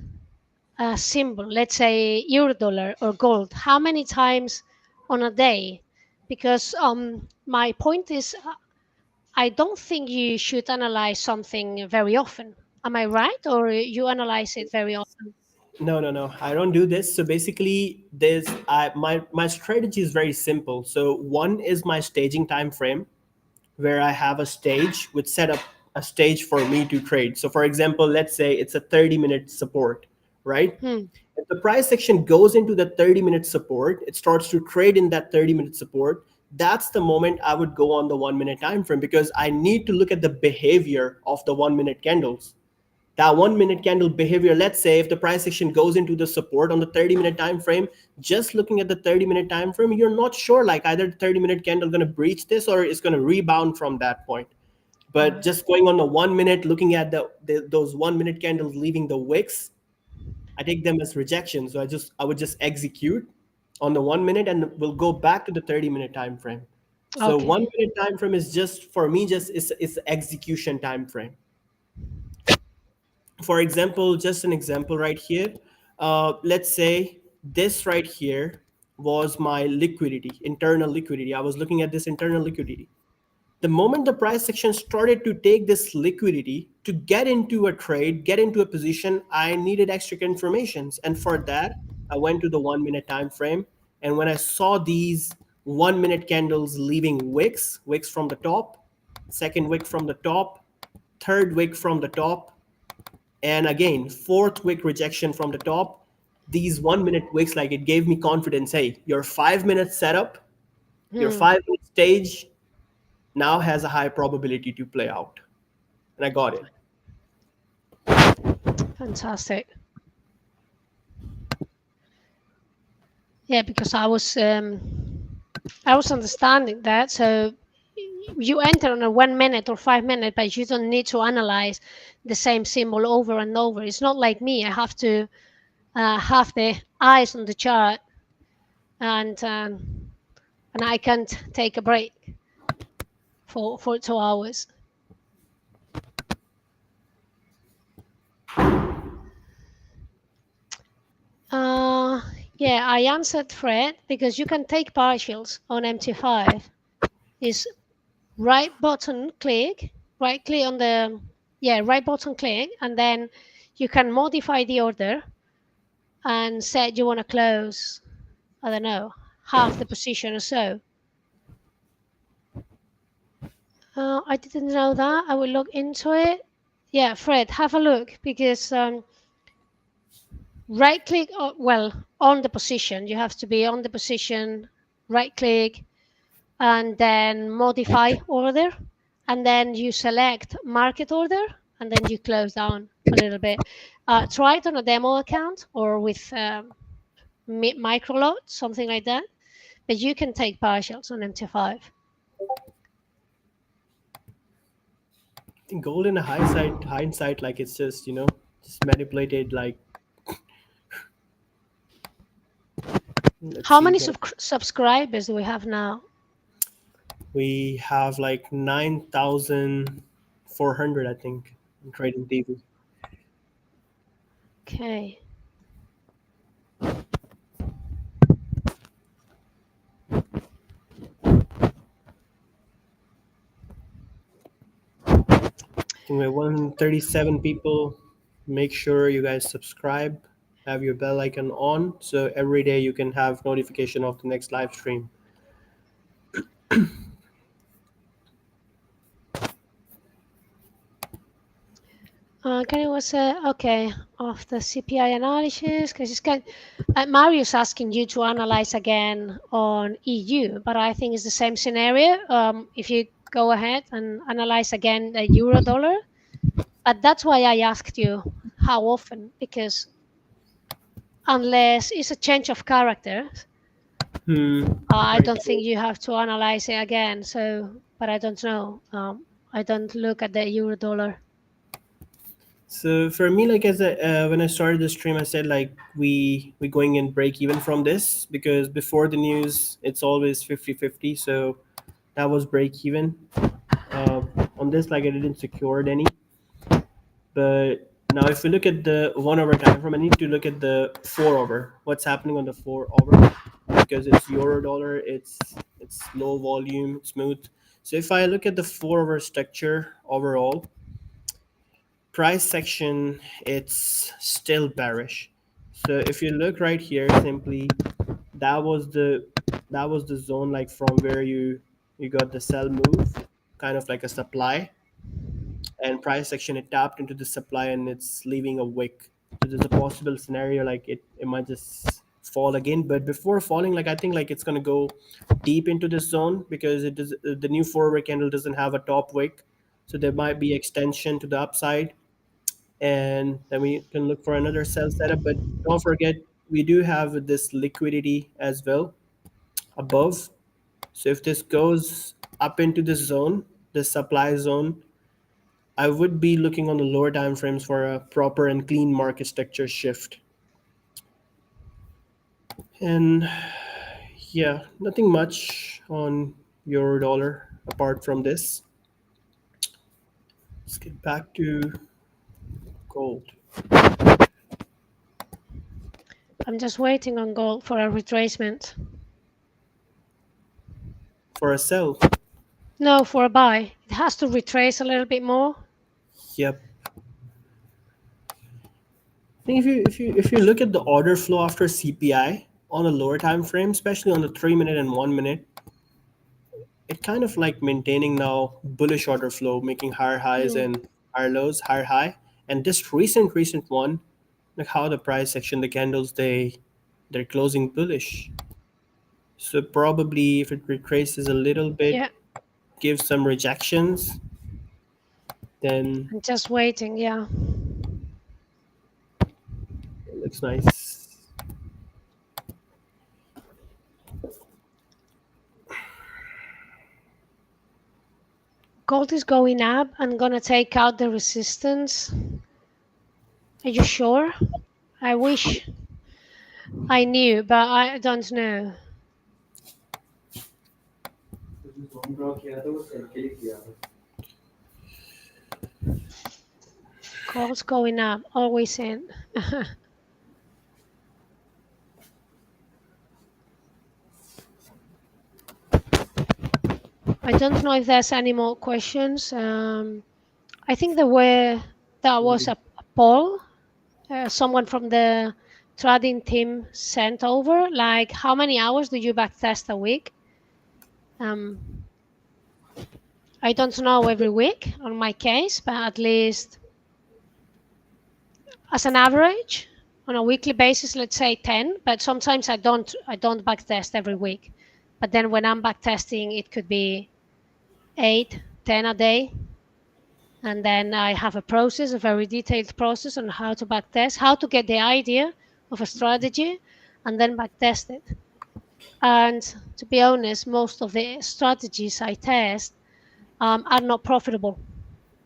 a symbol? Let's say euro dollar or gold. How many times on a day, because my point is, I don't think you should analyze something very often. Am I right, or you analyze it very often? No. I don't do this. So basically, my strategy is very simple. So one is my staging time frame, where I have a stage which set up a stage for me to trade. So for example, let's say it's a 30-minute support, right? Hmm. If the price section goes into the 30-minute support, it starts to trade in that 30-minute support. That's the moment I would go on the 1 minute time frame, because I need to look at the behavior of the 1 minute candles. That 1 minute candle behavior, let's say if the price action goes into the support on the 30-minute time frame, just looking at the 30-minute time frame, you're not sure, like either the 30-minute candle going to breach this or it's going to rebound from that point. But Right. just going on the 1 minute, looking at those 1 minute candles leaving the wicks, I take them as rejection. So I would just execute on the 1 minute, and we'll go back to the 30-minute time frame. So Okay. 1 minute time frame is just for me, just it's execution time frame. For example, just an example right here. Let's say this right here was my liquidity, internal liquidity. I was looking at this internal liquidity. The moment the price section started to take this liquidity to get into a trade, get into a position, I needed extra confirmations. And for that, I went to the 1 minute time frame. And when I saw these 1 minute candles leaving wicks from the top, second wick from the top, third wick from the top, and again, fourth wick rejection from the top, these 1 minute wicks, like it gave me confidence. Hey, your 5 minute setup, your Hmm. 5 minute stage now has a high probability to play out. And I got it. Fantastic. Yeah, because I was understanding that. So you enter on a 1 minute or 5 minute, but you don't need to analyze the same symbol over and over. It's not like me. I have to have the eyes on the chart, and I can't take a break for 2 hours. Uh, yeah, I answered Fred because you can take partials on MT5. Is right button click, right click on the, yeah, right button click, and then you can modify the order and set you want to close, I don't know, half the position or so. I didn't know that. I will look into it. Yeah, Fred, have a look, because right click, well, on the position, you have to be on the position, right click, and then modify order, and then you select market order, and then you close down a little bit. Try it on a demo account or with micro lot, something like that, but you can take partials on MT5. I think gold in a hindsight, like it's just, just manipulated. Like, let's How see many here. subscribers do we have now? We have like 9,400, I think, in trading TV. Okay. I think we're 137 people. Make sure you guys subscribe, have your bell icon on, so every day you can have notification of the next live stream. Can was okay of the CPI analysis, because it's kind. Mario's asking you to analyze again on EU, but I think it's the same scenario. If you go ahead and analyze again the euro dollar, but that's why I asked you how often, because unless it's a change of character, I Right. don't think you have to analyze it again. So, but I don't know. I don't look at the euro dollar. So for me, like when I started the stream, I said like we going in break even from this, because before the news it's always 50-50. So that was break even. On this, like I didn't secure any. But now if we look at the 1 hour time frame, I need to look at the 4 hour. What's happening on the 4 hour? because it's euro dollar. It's low volume, smooth. So if I look at the 4 hour structure overall, price section, it's still bearish. So if you look right here, simply that was the zone, like from where you got the sell move, kind of like a supply, and price action, it tapped into the supply and it's leaving a wick. So there's a possible scenario like it might just fall again, but before falling, like I think like it's going to go deep into this zone, because it does, the new 4 hour candle doesn't have a top wick, so there might be extension to the upside, and then we can look for another sell setup. But don't forget, we do have this liquidity as well above. So if this goes up into this zone, this supply zone, I would be looking on the lower time frames for a proper and clean market structure shift. And yeah, nothing much on euro dollar apart from this. Let's get back to gold. I'm just waiting on gold for a retracement. For a sell. No, for a buy. It has to retrace a little bit more. Yep. I think if you look at the order flow after CPI on a lower time frame, especially on the 3 minute and 1 minute, it kind of like maintaining now bullish order flow, making higher highs and higher lows, higher high. And this recent one, like how the price section, the candles, they're closing bullish. So probably if it retraces a little bit, Yeah, gives some rejections, then I'm just waiting, yeah. it looks nice. Gold is going up. I'm gonna take out the resistance. Are you sure? I wish I knew, but I don't know. Gold's going up, always in. I don't know if there's any more questions. I think that was a poll. Someone from the Tradin team sent over, like, how many hours do you backtest a week? I don't know every week on my case, but at least as an average, on a weekly basis, let's say 10. But sometimes I don't backtest every week. But then when I'm backtesting, it could be 8, 10 a day. And then I have a process, a very detailed process on how to backtest, how to get the idea of a strategy, and then backtest it. And to be honest, most of the strategies I test are not profitable,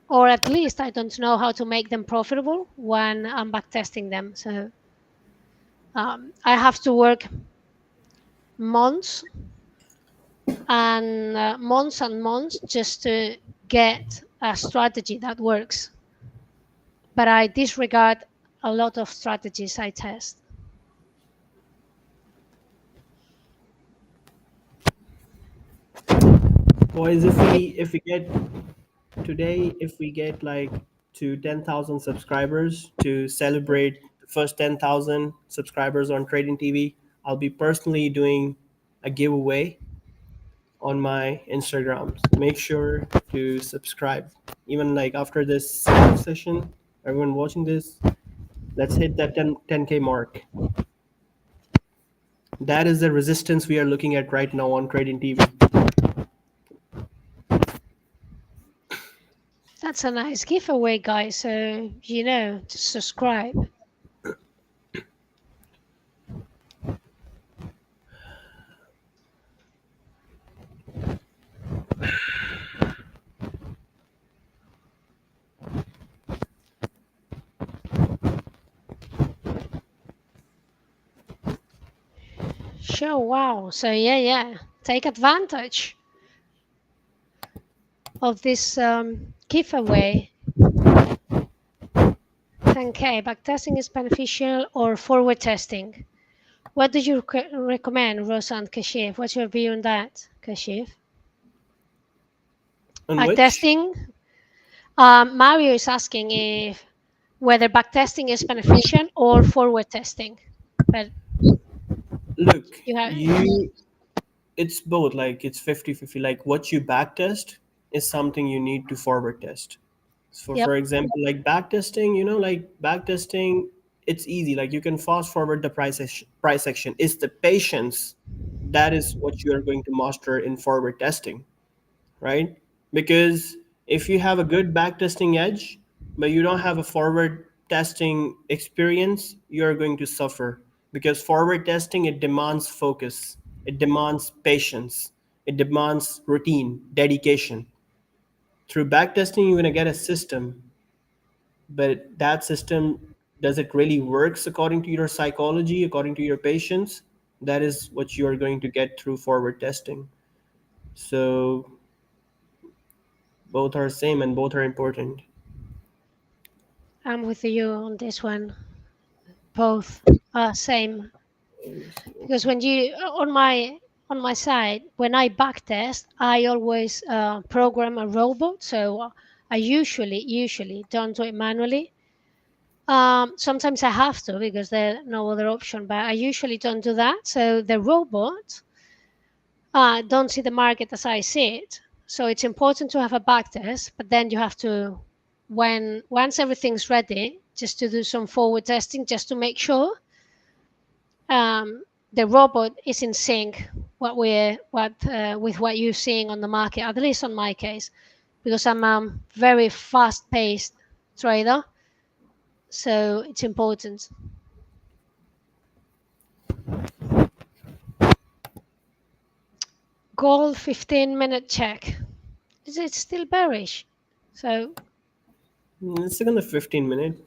or at least I don't know how to make them profitable when I'm backtesting them. So I have to work months and months just to get a strategy that works. But I disregard a lot of strategies I test. Boys, if we get like to 10,000 subscribers to celebrate the first 10,000 subscribers on Trading TV, I'll be personally doing a giveaway on my Instagram. So make sure to subscribe. Even like after this live session, everyone watching this, let's hit that 10K mark. That is the resistance we are looking at right now on Trading TV. That's a nice giveaway, guys. So, to subscribe. Sure, wow. So, yeah. Take advantage of this giveaway. 10K, backtesting is beneficial or forward testing? What do you recommend, Rosa and Kashif? What's your view on that, Kashif? On which? Backtesting. Mario is asking if whether backtesting is beneficial or forward testing. But Look, you have, you it's both, like it's 50-50. Like what you backtest is something you need to forward test. So yep. for example, like backtesting, like backtesting, it's easy. Like you can fast forward the price action. It's the patience that is what you are going to master in forward testing, right? Because if you have a good backtesting edge, but you don't have a forward testing experience, you're going to suffer. Because forward testing, it demands focus, it demands patience, it demands routine, dedication. Through backtesting, you're going to get a system, but that system, does it really works according to your psychology, according to your patience? That is what you are going to get through forward testing. So both are same and both are important. I'm with you on this one. Both are same. Because when you on my side, when I backtest, I always program a robot. So I usually don't do it manually. Sometimes I have to because there's no other option, but I usually don't do that. So the robot don't see the market as I see it. So it's important to have a backtest, but then you have to, when once everything's ready, just to do some forward testing, just to make sure um, the robot is in sync with what you're seeing on the market. At least on my case, because I'm a very fast-paced trader, so it's important. Gold 15-minute check. Is it still bearish? So It's still on the 15-minute.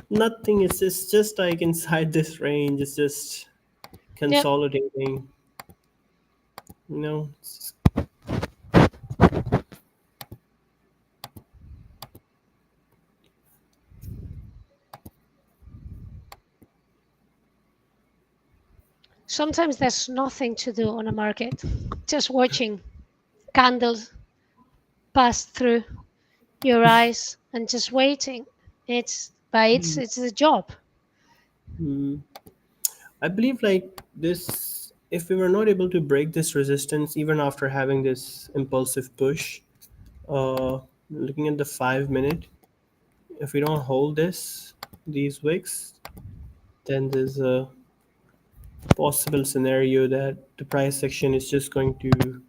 Nothing. It's just like inside this range. It's just yep. consolidating. You know. Sometimes there's nothing to do on a market, just watching candles pass through your eyes and just waiting. It's a job. Mm, I believe like this. If we were not able to break this resistance, even after having this impulsive push, looking at the 5 minute, if we don't hold these wicks, then there's a possible scenario that the price section is just going to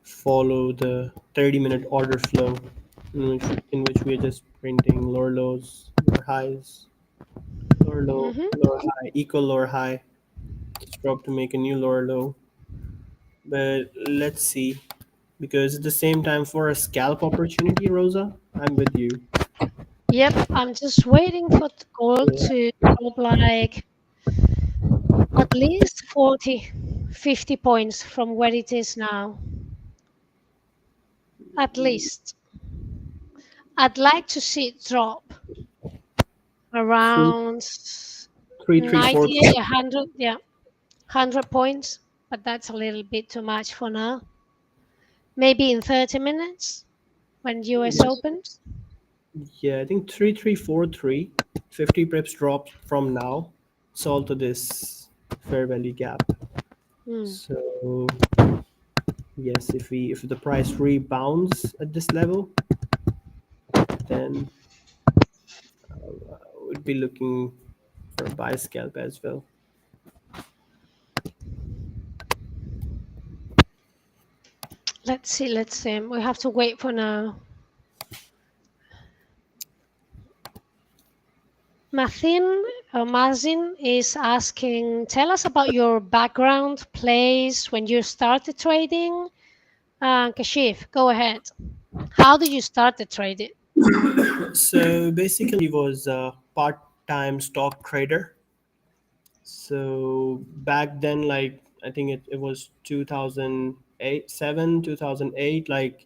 follow the 30-minute order flow, in which we are just printing lower lows, lower highs, lower low, Hmm. lower high, equal lower high, just drop to make a new lower low. But let's see, because at the same time, for a scalp opportunity, Rosa, I'm with you. Yep, I'm just waiting for the gold Yeah. to drop like at least 40, 50 points from where it is now. At least. I'd like to see it drop Three, around three, three, four. 90, 100, yeah, 100 points, but that's a little bit too much for now. Maybe in 30 minutes when US opens. Yeah, I think 3343, 50 pips drop from now, solve to this fair value gap. Hmm. So yes, if the price rebounds at this level, then we'd be looking for a buy scalp as well. Let's see. We have to wait for now. Mazin is asking, tell us about your background, place, when you started trading. Kashif, go ahead. How did you start the trading? So basically, was a part-time stock trader. So back then, like I think it was 2008, 2008. Like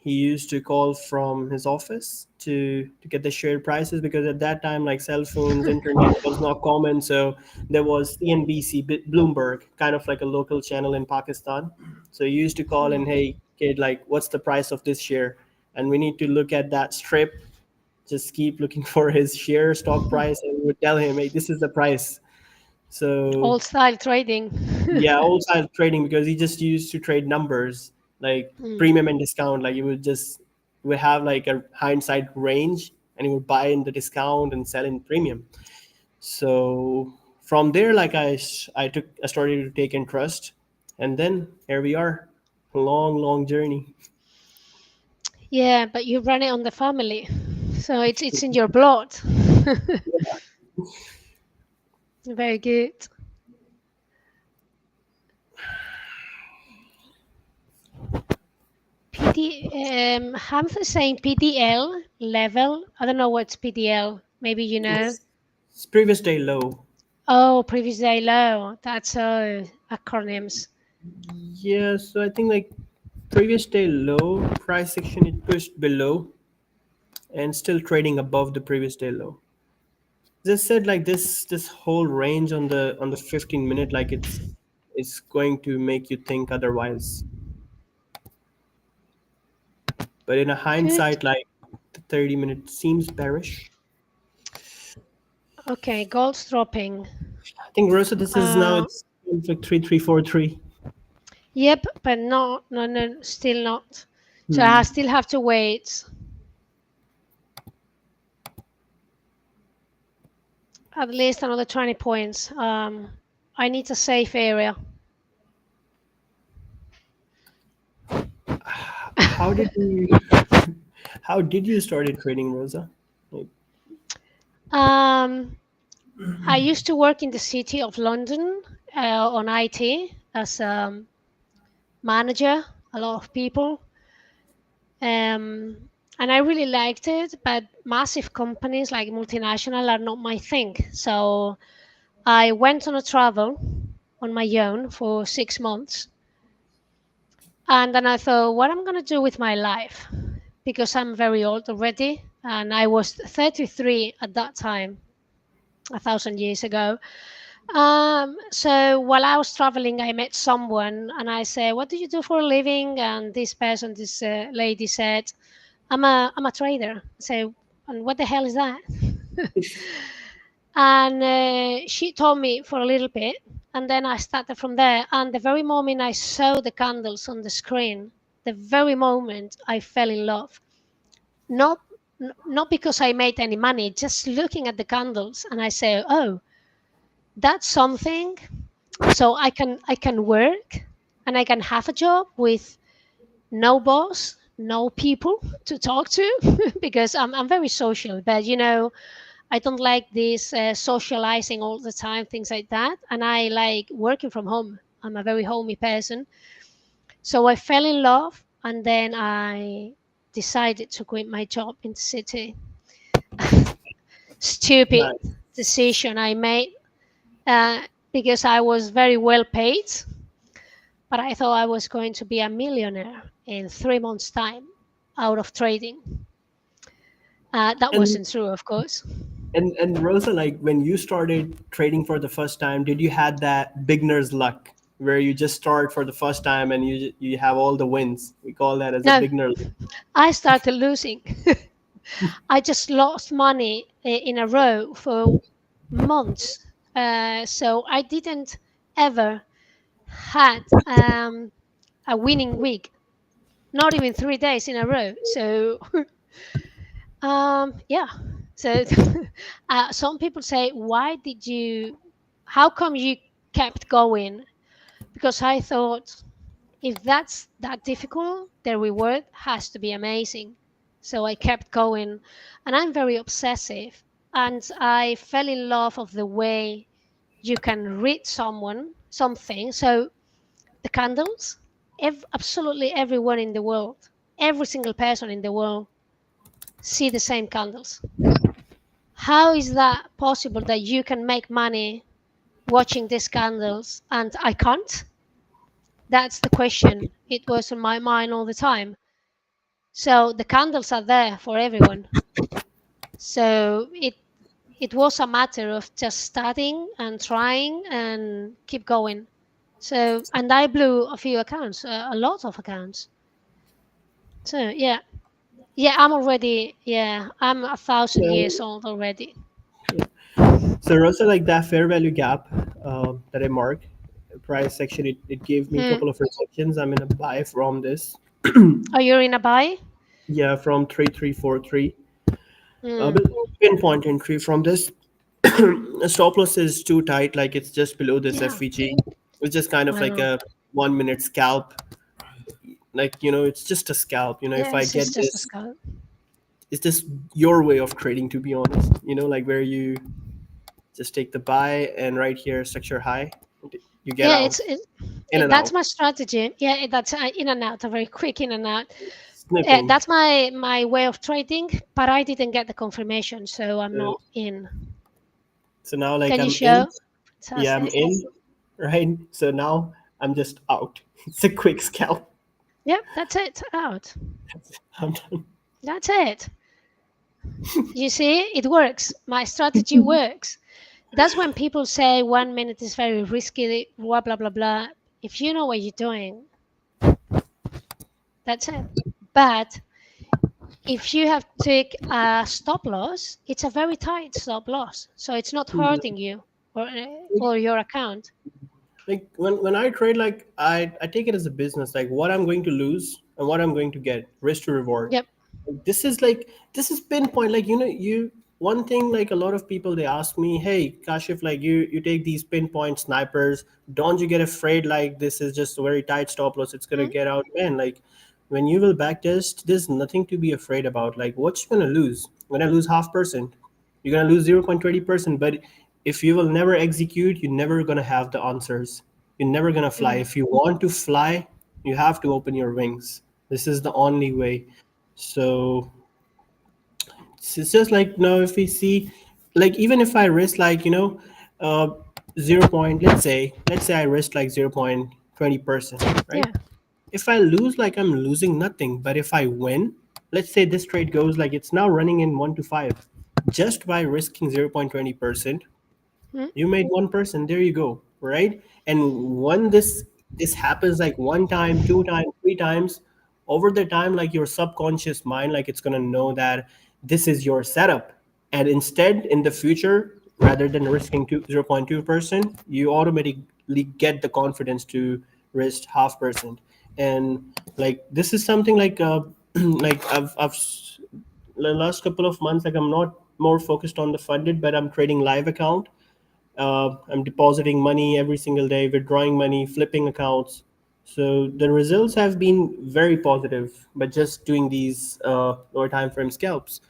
he used to call from his office to get the share prices, because at that time, like, cell phones, internet was not common. So there was CNBC, Bloomberg, kind of like a local channel in Pakistan. So he used to call and, hey kid, like, what's the price of this share? And we need to look at that strip, just keep looking for his share stock price, and we would tell him, hey, this is the price. So Old style trading. yeah, old style trading, because he just used to trade numbers, like Mm. premium and discount. Like, we have like a hindsight range, and he would buy in the discount and sell in premium. So from there, like, I started to take interest, and then here we are, a long journey. Yeah, but you run it on the family, so it's in your blood. Very good. Hamza saying PDL level. I don't know what's PDL. Maybe you know. It's previous day low. Oh, previous day low. That's acronyms. Yeah, so I think, like, previous day low price action, it pushed below and still trading above the previous day low. Just said, like, this whole range on the 15-minute, like, it's going to make you think otherwise. But in a Good. hindsight, like, the 30-minute seems bearish. Okay, gold's dropping. I think, Rosa, this is now, Uh, it's like 3343. yep, but no, still not. So I Hmm. still have to wait at least another 20 points. I need a safe area. How did you how did you started trading, Rosa? Like, Um, I used to work in the city of London on IT as a manager, a lot of people. And I really liked it, but massive companies like multinational are not my thing. So I went on a travel on my own for 6 months. And then I thought, what I'm going to do with my life? Because I'm very old already. And I was 33 at that time, 1,000 years ago. So while I was traveling, I met someone and I said, what do you do for a living? And this lady said, I'm a trader. So, and what the hell is that? And she told me for a little bit, and then I started from there. And the very moment I saw the candles on the screen, the very moment I fell in love. Not not because I made any money, just looking at the candles, and I say, oh, that's something. So I can work, and I can have a job with no boss, no people to talk to, because I'm very social, but I don't like this socializing all the time, things like that. And I like working from home. I'm a very homey person. So I fell in love, and then I decided to quit my job in the city. Stupid nice. decision I made uh, because I was very well paid, but I thought I was going to be a millionaire in 3 months' time out of trading. That And wasn't true, of course. and Rosa, like, when you started trading for the first time, did you had that beginner's luck where you just start for the first time and you have all the wins? We call that as a No, beginner luck. I started losing. I just lost money in a row for months. So I didn't ever had a winning week, not even 3 days in a row. So yeah. So some people say, why did you? How come you kept going? Because I thought, if that's that difficult, the reward has to be amazing. So I kept going, and I'm very obsessive, and I fell in love of the way you can read something. So the candles, absolutely everyone in the world, every single person in the world see the same candles. How is that possible that you can make money watching these candles and I can't? That's the question. It was on my mind all the time. So the candles are there for everyone. So it was a matter of just starting and trying and keep going. So, and I blew a few accounts, a lot of accounts. So yeah, I'm 1,000 years So, old already. so Rosa, like that fair value gap that I marked, price section, it gave me a Hmm. couple of rejections. I'm in a buy from this. Are you in a buy? Yeah, from 3343. Hmm. But pinpoint entry from this. The stop loss is too tight, like it's just below this Yeah, FVG. It's just kind of I like know. a 1 minute scalp. Like, it's just a scalp. If Yeah, I it's get just a this, scalp. it's just your way of trading, to be honest. Like where you just take the buy and right here, structure high, you get Yeah, out, in and that's out, my strategy. Yeah, that's in and out, a very quick in and out. snipping. That's my way of trading, but I didn't get the confirmation, so I'm So, not in. so now, like, Can you I'm in. show? Yeah, I'm Fantastic. in, right? So now I'm just out. It's a quick scalp. Yep, that's it. Out. I'm done. That's it. You see, it works. My strategy works. That's when people say 1 minute is very risky, blah blah blah blah. If you know what you're doing, that's it. But if you have to take a stop loss, it's a very tight stop loss, so it's not hurting you or your account. Like when I trade, like I take it as a business, like what I'm going to lose and what I'm going to get, risk to reward. Yep. This is pinpoint. Like, you one thing, like a lot of people, they ask me, hey Kashif, like you take these pinpoint snipers, don't you get afraid, like this is just a very tight stop loss, it's gonna Mm, get out? Man, like when you will backtest, there's nothing to be afraid about. Like what you gonna lose? You're gonna lose 0.5%, you're gonna lose 0.20%. But if you will never execute, you're never gonna have the answers, you're never gonna fly. mm. If you want to fly, you have to open your wings. This is the only way. So it's just like, if we see, like even if I risk, like, 0 point, let's say I risk like 0.20%, right? Yeah. If I lose, like I'm losing nothing. But if I win, let's say this trade goes like it's now running in 1 to 5, just by risking 0.20%, Mm, you made 1%. There you go, right? And when this happens, like one time, two times, three times, over the time, like your subconscious mind, like it's gonna know that this is your setup. And instead, in the future, rather than risking 0.2%, you automatically get the confidence to risk 0.5%. And like this is something like like the last couple of months, like I'm not more focused on the funded, but I'm trading live account. I'm depositing money every single day, withdrawing money, flipping accounts. So the results have been very positive. But just doing these lower time frame scalps,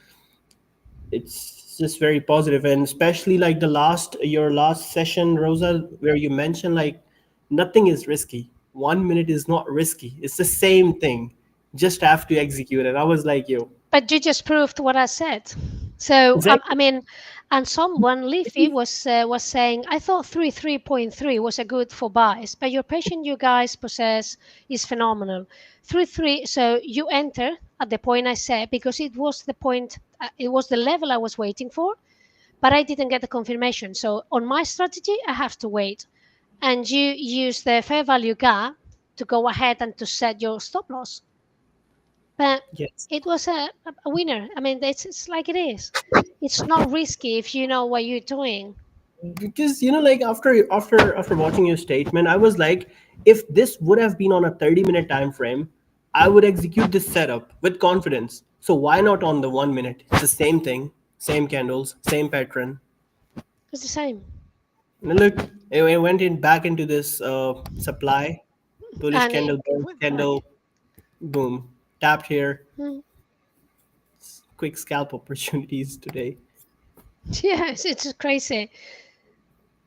it's just very positive. And especially like your last session, Rosa, where you mentioned like nothing is risky. 1 minute is not risky. It's the same thing. Just have to execute it. I was like, yo, But you just proved what I said. So I exactly. mean, and someone Leafy was saying I thought 3.3 was a good for buys, but your patience you guys possess is phenomenal. 3.3. So you enter at the point I said because it was the point, it was the level I was waiting for, but I didn't get the confirmation. So on my strategy, I have to wait, and you use the fair value gap to go ahead and to set your stop loss. But Yes. it was a winner. I mean, it's like it is. It's not risky if you know what you're doing. Because like after watching your statement, I was like, if this would have been on a 30-minute time frame, I would execute this setup with confidence. So why not on the 1 minute? It's the same thing, same candles, same pattern. It's the same. And look, it went in back into this supply, bullish And candle, it bearish went back. candle, boom, tapped here. Mm. Quick scalp opportunities today. Yes, it's crazy.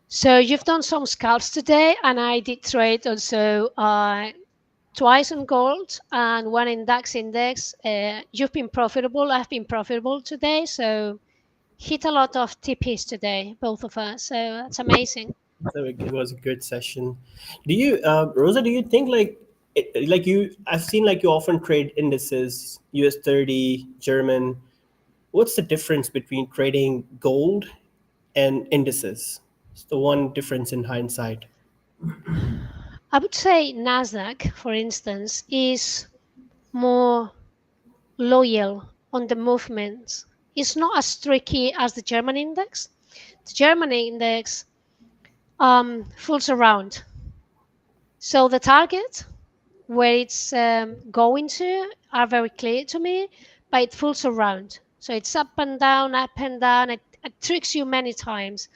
So you've done some scalps today, and I did trade also twice on gold and one in DAX index. You've been profitable. I've been profitable today. So hit a lot of TPs today, both of us. So that's amazing. So it was a good session. Do you, Rosa? Do you think like like I've seen like you often trade indices, US 30, German. What's the difference between trading gold and indices? It's the one difference in hindsight. I would say NASDAQ, for instance, is more loyal on the movements. It's not as tricky as the German index. The German index fools around. So the target where it's going to are very clear to me, but it fools around. So it's up and down, up and down. It tricks you many times.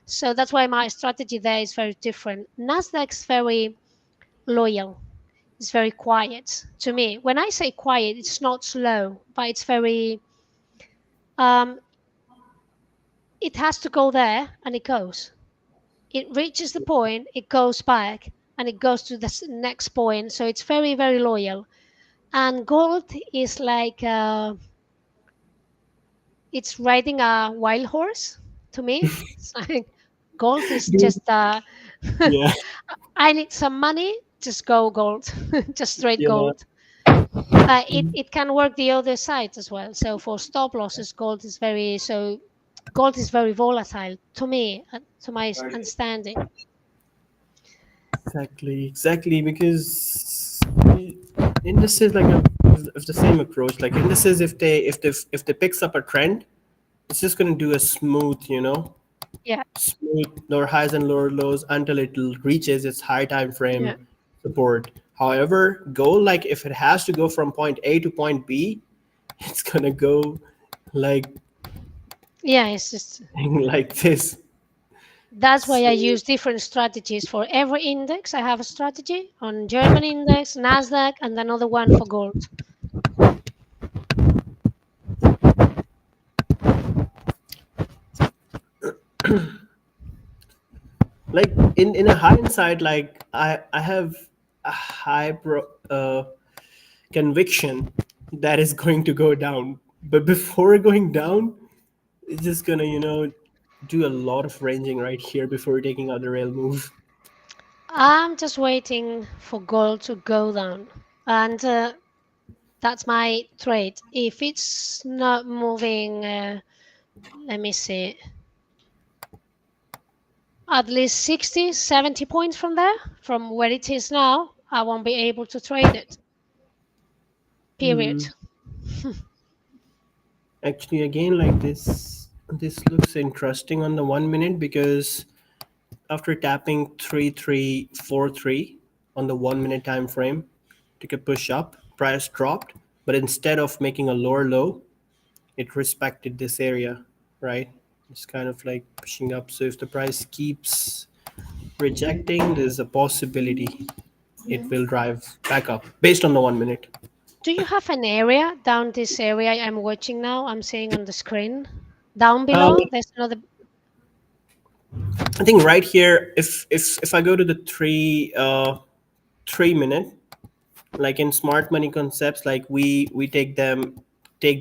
So that's why my strategy there is very different. Nasdaq's very loyal. It's very quiet to me. When I say quiet, it's not slow, but it's very. Um, it has to go there, and it goes. It reaches the point, it goes back, and it goes to the next point. So it's very, very loyal. And gold is like it's riding a wild horse to me. It's like gold is Dude, just yeah, I need some money, just go gold, just straight yeah. gold. But it can work the other side as well. So for stop losses, gold is very volatile to me, to my understanding. Exactly, because indices like of the same approach. Like indices, if they picks up a trend, it's just gonna do a smooth, Yeah, smooth lower highs and lower lows until it reaches its high time yeah, frame support. However, gold, like if it has to go from point A to point B, it's gonna go like yeah. It's just like this. that's why I So, use different strategies for every index. I have a strategy on German index, Nasdaq, and another one for gold. like in a hindsight, like I have a high conviction that is going to go down. But before going down, it's just gonna, do a lot of ranging right here before taking out the rail move. I'm just waiting for gold to go down, and that's my trade. If it's not moving, let me see, at least 60, 70 points from there, from where it is now, I won't be able to trade it. Period. Hmm. Actually, again, like this looks interesting on the 1 minute because after tapping 3343 on the 1 minute time frame, took a push up, price dropped, but instead of making a lower low, it respected this area, right? It's kind of like pushing up. So if the price keeps rejecting, there's a possibility it will drive back up based on the 1 minute. Do you have an area down this area I'm watching now? I'm seeing on the screen. Down Um, below, there's another. I think right here, if I go to the 3 minute, like in smart money concepts, like we take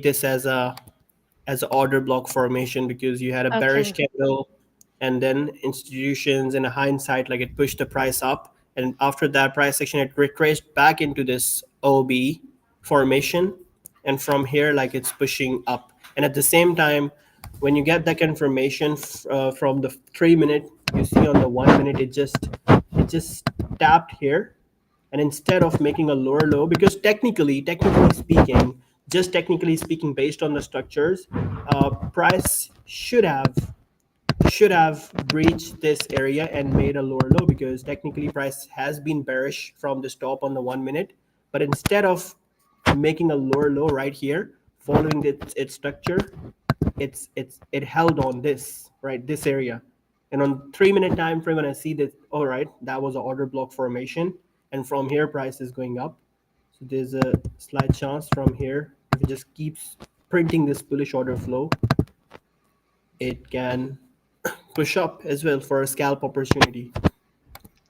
this as an order block formation because you had a bearish Okay. candle and then institutions in a hindsight like it pushed the price up, and after that price action it retraced back into this OB formation, and from here like it's pushing up. And at the same time, when you get that confirmation from the 3 minute, you see on the 1 minute it just tapped here, and instead of making a lower low, because technically speaking, just technically speaking, based on the structures, price should have breached this area and made a lower low, because technically price has been bearish from the stop on the 1 minute. But instead of making a lower low right here following its structure, it held on this, right, this area. And on 3 minute time frame, when I see that, all right, that was an order block formation, and from here price is going up. So there's a slight chance from here, if it just keeps printing this bullish order flow, it can push up as well for a scalp opportunity.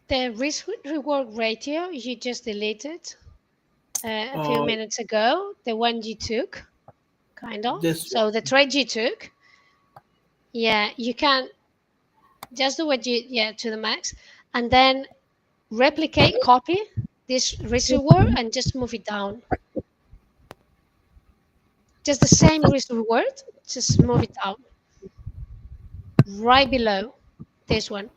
The risk reward ratio you just deleted a few uh minutes ago, the one you took, kind of. this So the trade you took, yeah, you can just do what you, yeah, to the max, and then replicate, copy this risk reward and just move it down. Just the same risk reward, just move it down. Right below this one.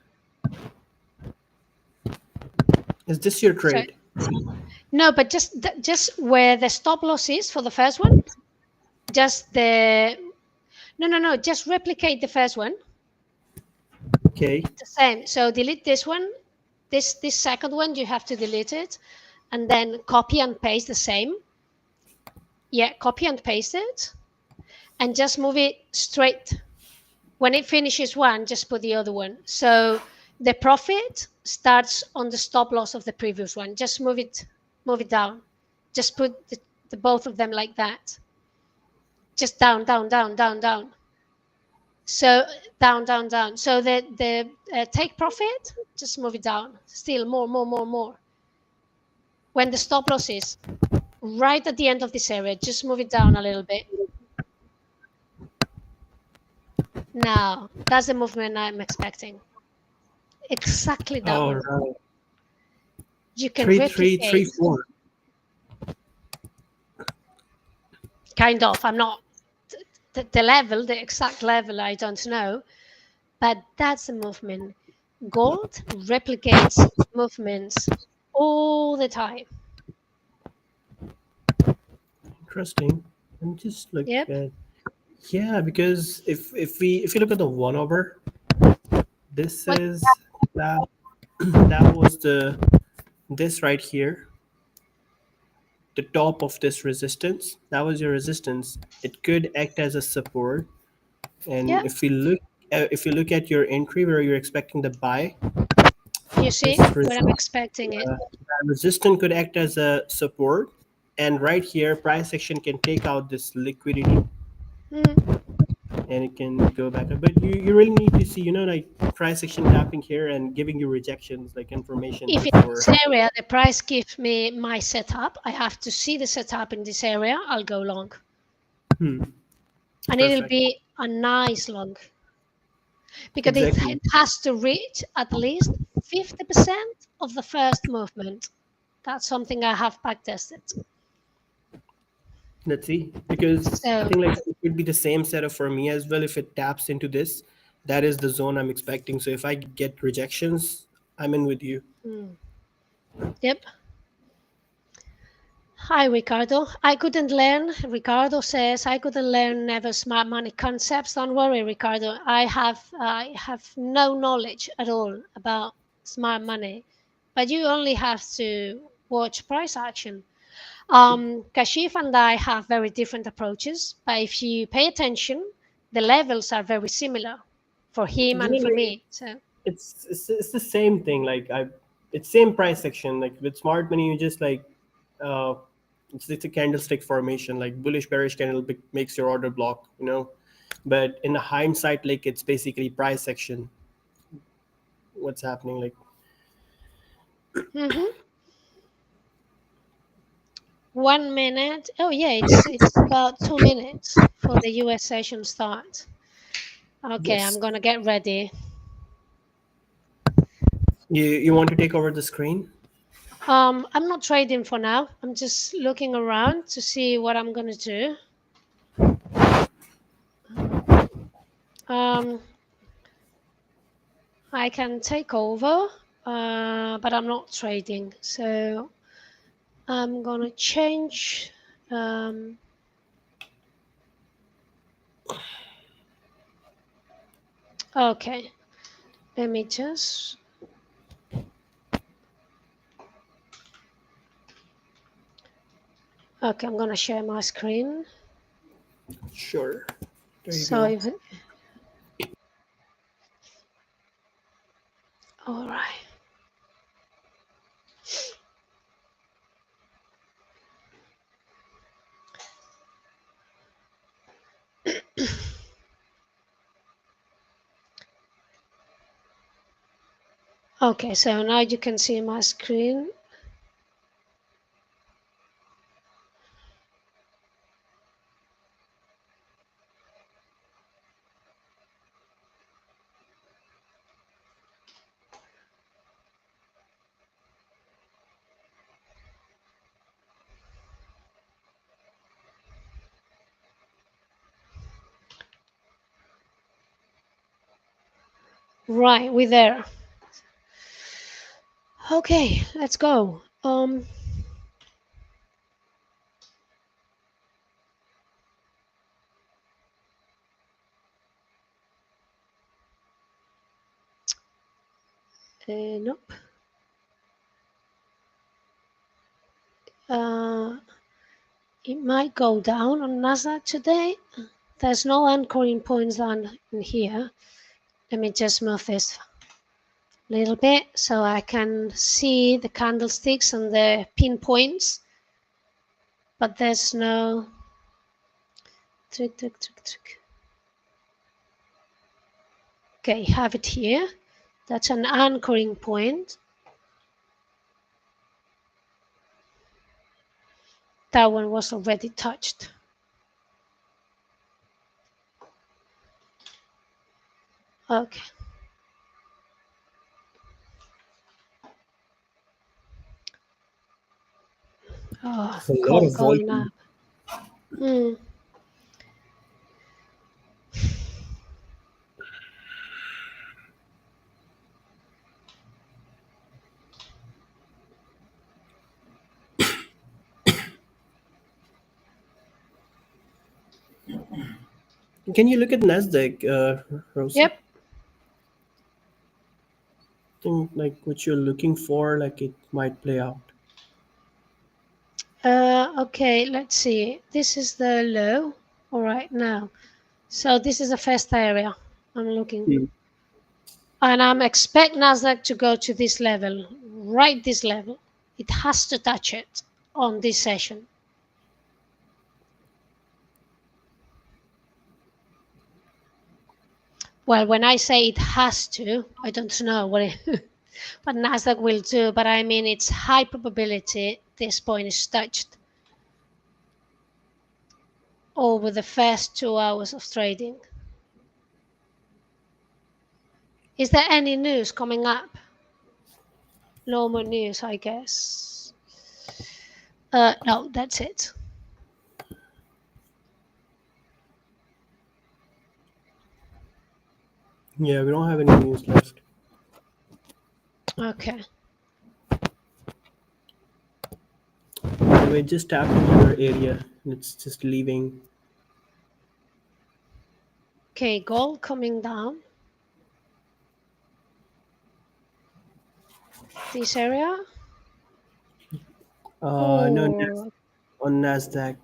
Is this your So, trade? no, but just where the stop loss is for the first one, just the no, just replicate the first one. Okay. The same. So delete this one. This second one, you have to delete it, and then copy and paste the same. Yeah, copy and paste it, and just move it straight. When it finishes one, just put the other one. So the profit starts on the stop loss of the previous one. Just move it down. Just put the both of them like that. Just down, down, down, down, down. So down, down, down. So the take profit, just move it down. Still more, more, more, more. When the stop loss is right at the end of this area, just move it down a little bit. Now, that's the movement I'm expecting. Exactly that Oh, one. right. You can 3334. kind of. I'm not the level, the exact level, I don't know, but that's the movement. Gold replicates movements all the time. Interesting. Let me just look Yep. at. Yeah, because if you look at the 1 hour, this What? is that that was this right here, the top of this resistance. That was your resistance. It could act as a support. And Yeah. if you look at your entry where you're expecting the buy, You this see where I'm expecting it. resistance could act as a support. And right here, price action can take out this liquidity Mm. and it can go back up. But you really need to see, like price action tapping here and giving you rejections, like information If in before. this area the price gives me my setup, I have to see the setup in this area, I'll go long. And it'll Perfect. be a nice long. Because Exactly. it has to reach at least 50% of the first movement. That's something I have backtested. Let's see, because I So, think like it would be the same setup for me as well. If it taps into this, that is the zone I'm expecting. So if I get rejections, I'm in with you. yep. Hi, Ricardo. I couldn't learn. Ricardo says I couldn't learn never smart money concepts. Don't worry, Ricardo. I have no knowledge at all about smart money, but you only have to watch price action. Kashif and I have very different approaches, but if you pay attention, the levels are very similar for him and for Generally, me. So it's the same thing. Like it's same price section. Like with smart money, you just like uh, it's a candlestick formation. Like bullish bearish candle makes your order block. But in the hindsight, like it's basically price action. What's happening? Like mhm. 1 minute. Oh yeah, it's about 2 minutes for the US session start. Okay, yes, I'm gonna get ready. you want to take over the screen? I'm not trading for now. I'm just looking around to see what I'm gonna do. Um, I can take over, but I'm not trading. So I'm gonna change. Um, okay, let me just. Okay, I'm gonna share my screen. Sure. There you So go. if, all right. Okay, so now you can see my screen. Right, we're there. Okay, let's go. Nope. It might go down on NASDAQ today. There's no anchoring points on in here. Let me just move this a little bit so I can see the candlesticks and the pinpoints. But there's no trick. Okay, have it here. That's an anchoring point. That one was already touched. Okay. Oh, There's a lot coal of going volume. up. Can you look at NASDAQ, Rosa? Yep. Think like what you're looking for, like it might play out. Okay, let's see. This is the low. All right, now. So this is the first area I'm looking. Mm. And I'm expect NASDAQ to go to this level, right this level. It has to touch it on this session. Well, when I say it has to, I don't know what NASDAQ will do, but I mean it's high probability this point is touched over the first 2 hours of trading. Is there any news coming up? No more news, I guess. No, that's it. Yeah, we don't have any news left. Okay. We just tapped another area and it's just leaving. Okay, gold coming down. This area? No, Or on NASDAQ.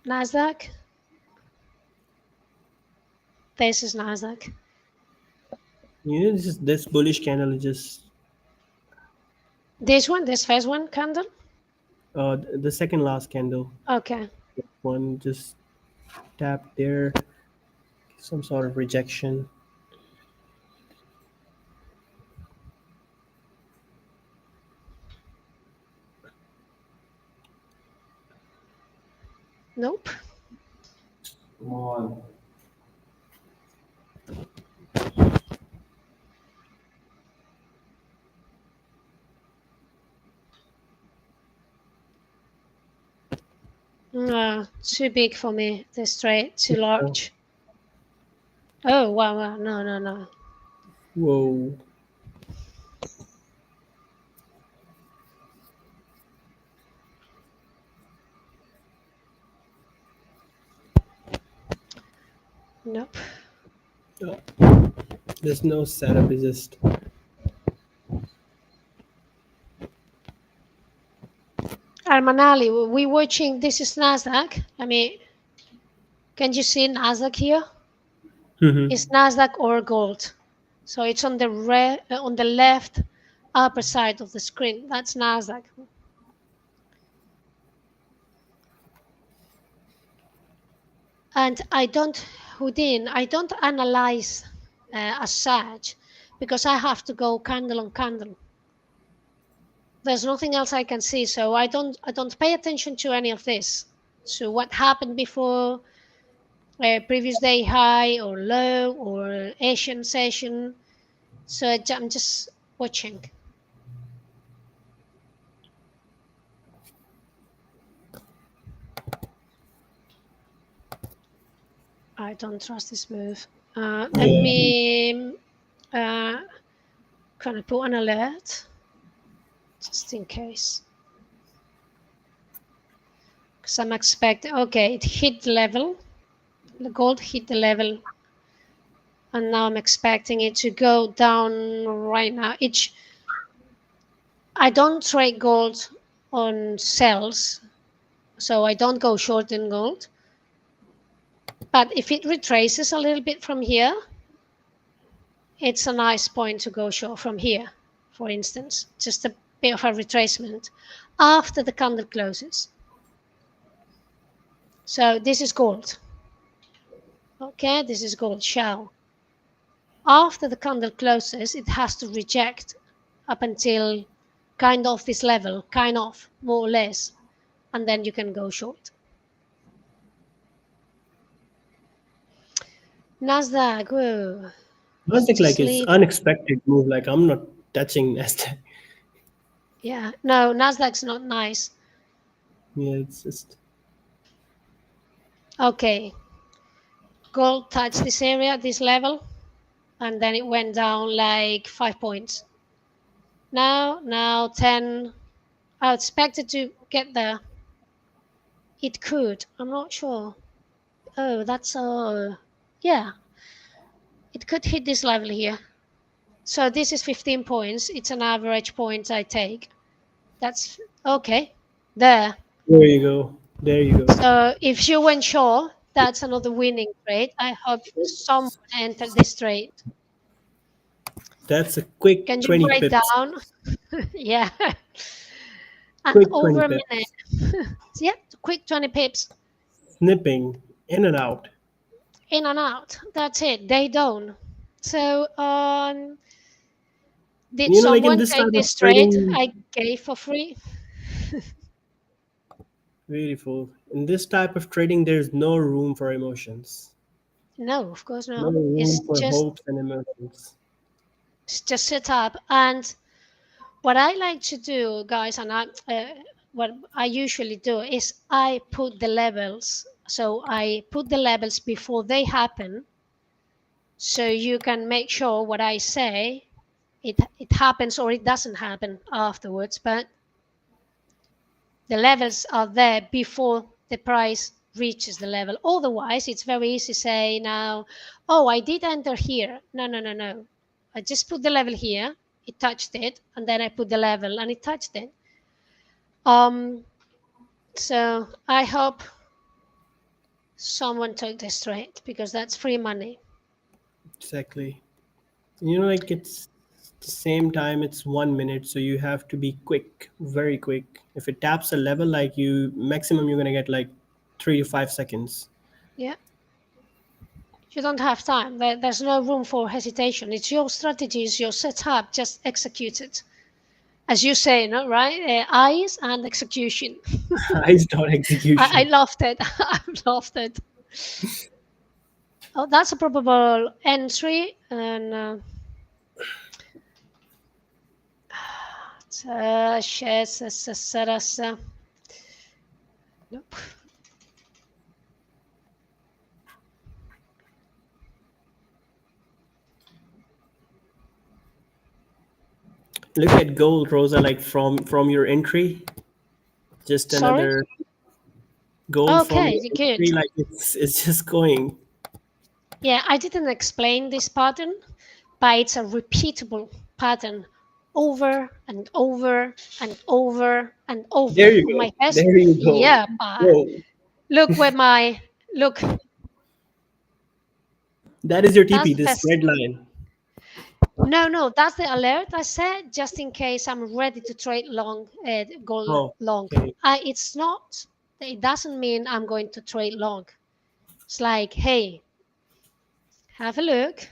NASDAQ? This is NASDAQ. You know, this bullish candle is just This one, this first one candle? the second last candle. Okay. One just tapped there, some sort of rejection. Nope. Come on. Too big for me. This trade, too large. Oh, wow. No. Whoa. Nope. Oh. There's no setup, it's just Armanali, we watching, this is NASDAQ. I mean, can you see NASDAQ here? It's NASDAQ or gold. So it's on the left upper side of the screen. That's NASDAQ. And I don't, Houdin, I don't analyze as such because I have to go candle on candle. There's nothing else I can see, so I don't pay attention to any of this. So what happened before previous day high or low or Asian session. So I'm just watching. I don't trust this move. Let me Can I put an alert just in case? Because I'm expecting, okay, it hit the level. The gold hit the level. And now I'm expecting it to go down right now. I don't trade gold on sells, so I don't go short in gold. But if it retraces a little bit from here, it's a nice point to go short from here, for instance. Just a bit of a retracement after the candle closes. So this is gold. Okay, this is gold shell. After the candle closes, it has to reject up until kind of this level, kind of, more or less, and then you can go short. NASDAQ, whoa. NASDAQ, like, it's Sleep. unexpected move. Like, I'm not touching NASDAQ. Yeah, no, NASDAQ's not nice. Yeah, it's just. Okay. Gold touched this area, this level, and then it went down like 5 points. Now 10. I expected to get there. It could. I'm not sure. Oh, that's yeah. It could hit this level here. So this is 15 points. It's an average point I take. That's okay. There. There you go. There you go. So if you went short, that's another winning trade. I hope someone entered this trade. That's a quick Can you 20 break pips. down? Yeah. And Quick 20 over a pips. minute. Yeah, quick 20 pips. Snipping in and out. In and out. That's it. They don't. So did You know, like in someone this type take of this trade trading, I gave for free? beautiful. In this type of trading, there's no room for emotions. No, of course No not. room for hopes and emotions. It's just set up. And what I like to do, guys, and what I usually do is I put the levels. So I put the levels before they happen, so you can make sure what I say it happens or it doesn't happen afterwards. But the levels are there before the price reaches the level. Otherwise, it's very easy to say now, oh, I did enter here. No. I just put the level here, it touched it, and then I put the level and it touched it. So I hope someone took this trade because that's free money. Exactly. You know, like it's the same time, it's 1 minute, so you have to be quick, very quick. If it taps a level, like you maximum, you're gonna get like 3 to 5 seconds. Yeah. You don't have time. There's no room for hesitation. It's your strategy, it's your setup, just execute it. As you say, no, right? Eyes and execution. Eyes dot I execution. loved it. I loved it. Oh, that's a probable entry. And shares, nope. Look at gold, Rosa. Like from your entry, just Sorry? another gold from Okay, your good. entry. Like it's just going. Yeah, I didn't explain this pattern, but it's a repeatable pattern over and over and over and There over you on go. my best. There you go. Yeah, Whoa. look where my look. That is your That's TP. the This best. red line. No, that's the alert I said just in case I'm ready to trade long, gold Oh, long. okay. It's not. It doesn't mean I'm going to trade long. It's like, hey, have a look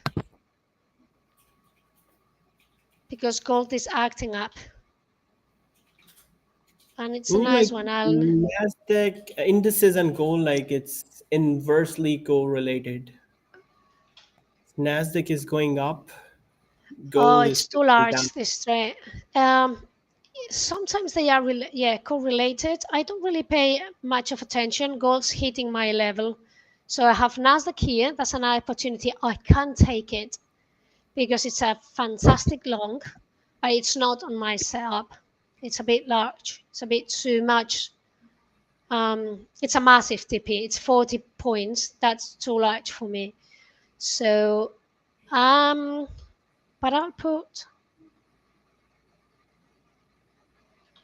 because gold is acting up, and it's a You know, like nice one. I'll. NASDAQ indices and gold, like it's inversely correlated. NASDAQ is going up, Oh, gold is it's too going down. large. This trade. Um, Sometimes they are correlated. I don't really pay much of attention. Gold's hitting my level, so I have NASDAQ here. That's an opportunity. I can't take it because it's a fantastic long, but it's not on my setup. It's a bit large. It's a bit too much. It's a massive TP. It's 40 points. That's too large for me. So, but I'll put.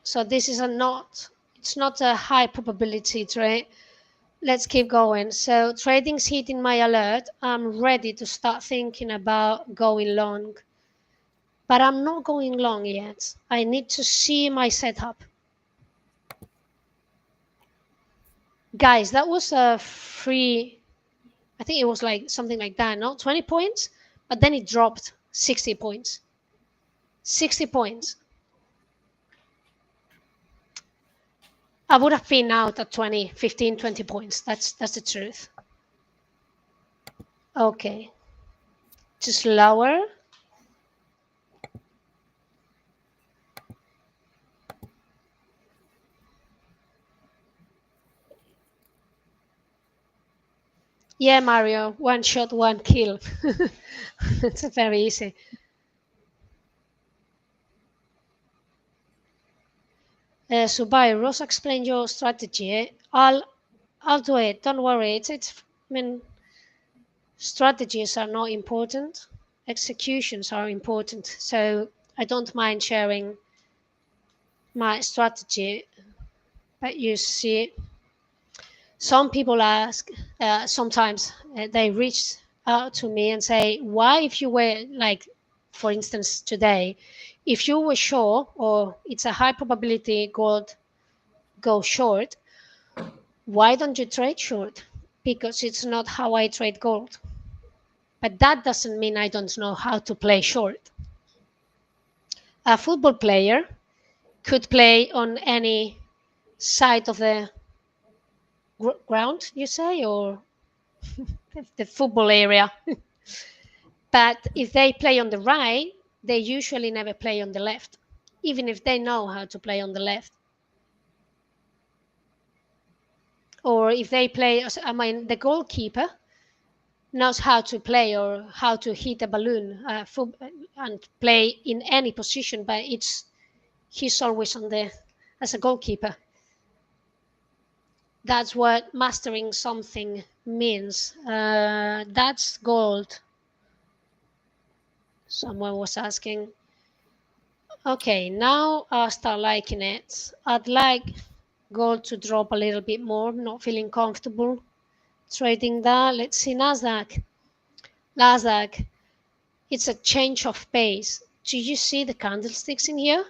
So this is it's not a high probability trade. Let's keep going. So trading's hitting my alert. I'm ready to start thinking about going long. But I'm not going long yet. I need to see my setup. Guys, that was a free, I think it was like something like that, no? 20 points, but then it dropped 60 points. 60 points. I would have been out at 15, 20 points. That's the truth. Okay. Just lower. Yeah, Mario, one shot, one kill. It's very easy. Subai, Rosa, explain your strategy. I'll do it. Don't worry. I mean, strategies are not important. Executions are important. So I don't mind sharing my strategy. But you see, some people ask, sometimes they reach out to me and say, why, if you were like, for instance, today, if you were sure, or it's a high probability gold go short, why don't you trade short? Because it's not how I trade gold. But that doesn't mean I don't know how to play short. A football player could play on any side of the ground, you say, or the football area. But if they play on the right, they usually never play on the left, even if they know how to play on the left. Or if they play, I mean, the goalkeeper knows how to play or how to hit a balloon and play in any position, but he's always on as a goalkeeper. That's what mastering something means. That's gold. Someone was asking. Okay, now I start liking it. I'd like gold to drop a little bit more. Not feeling comfortable trading that. Let's see NASDAQ. NASDAQ. It's a change of pace. Do you see the candlesticks in here?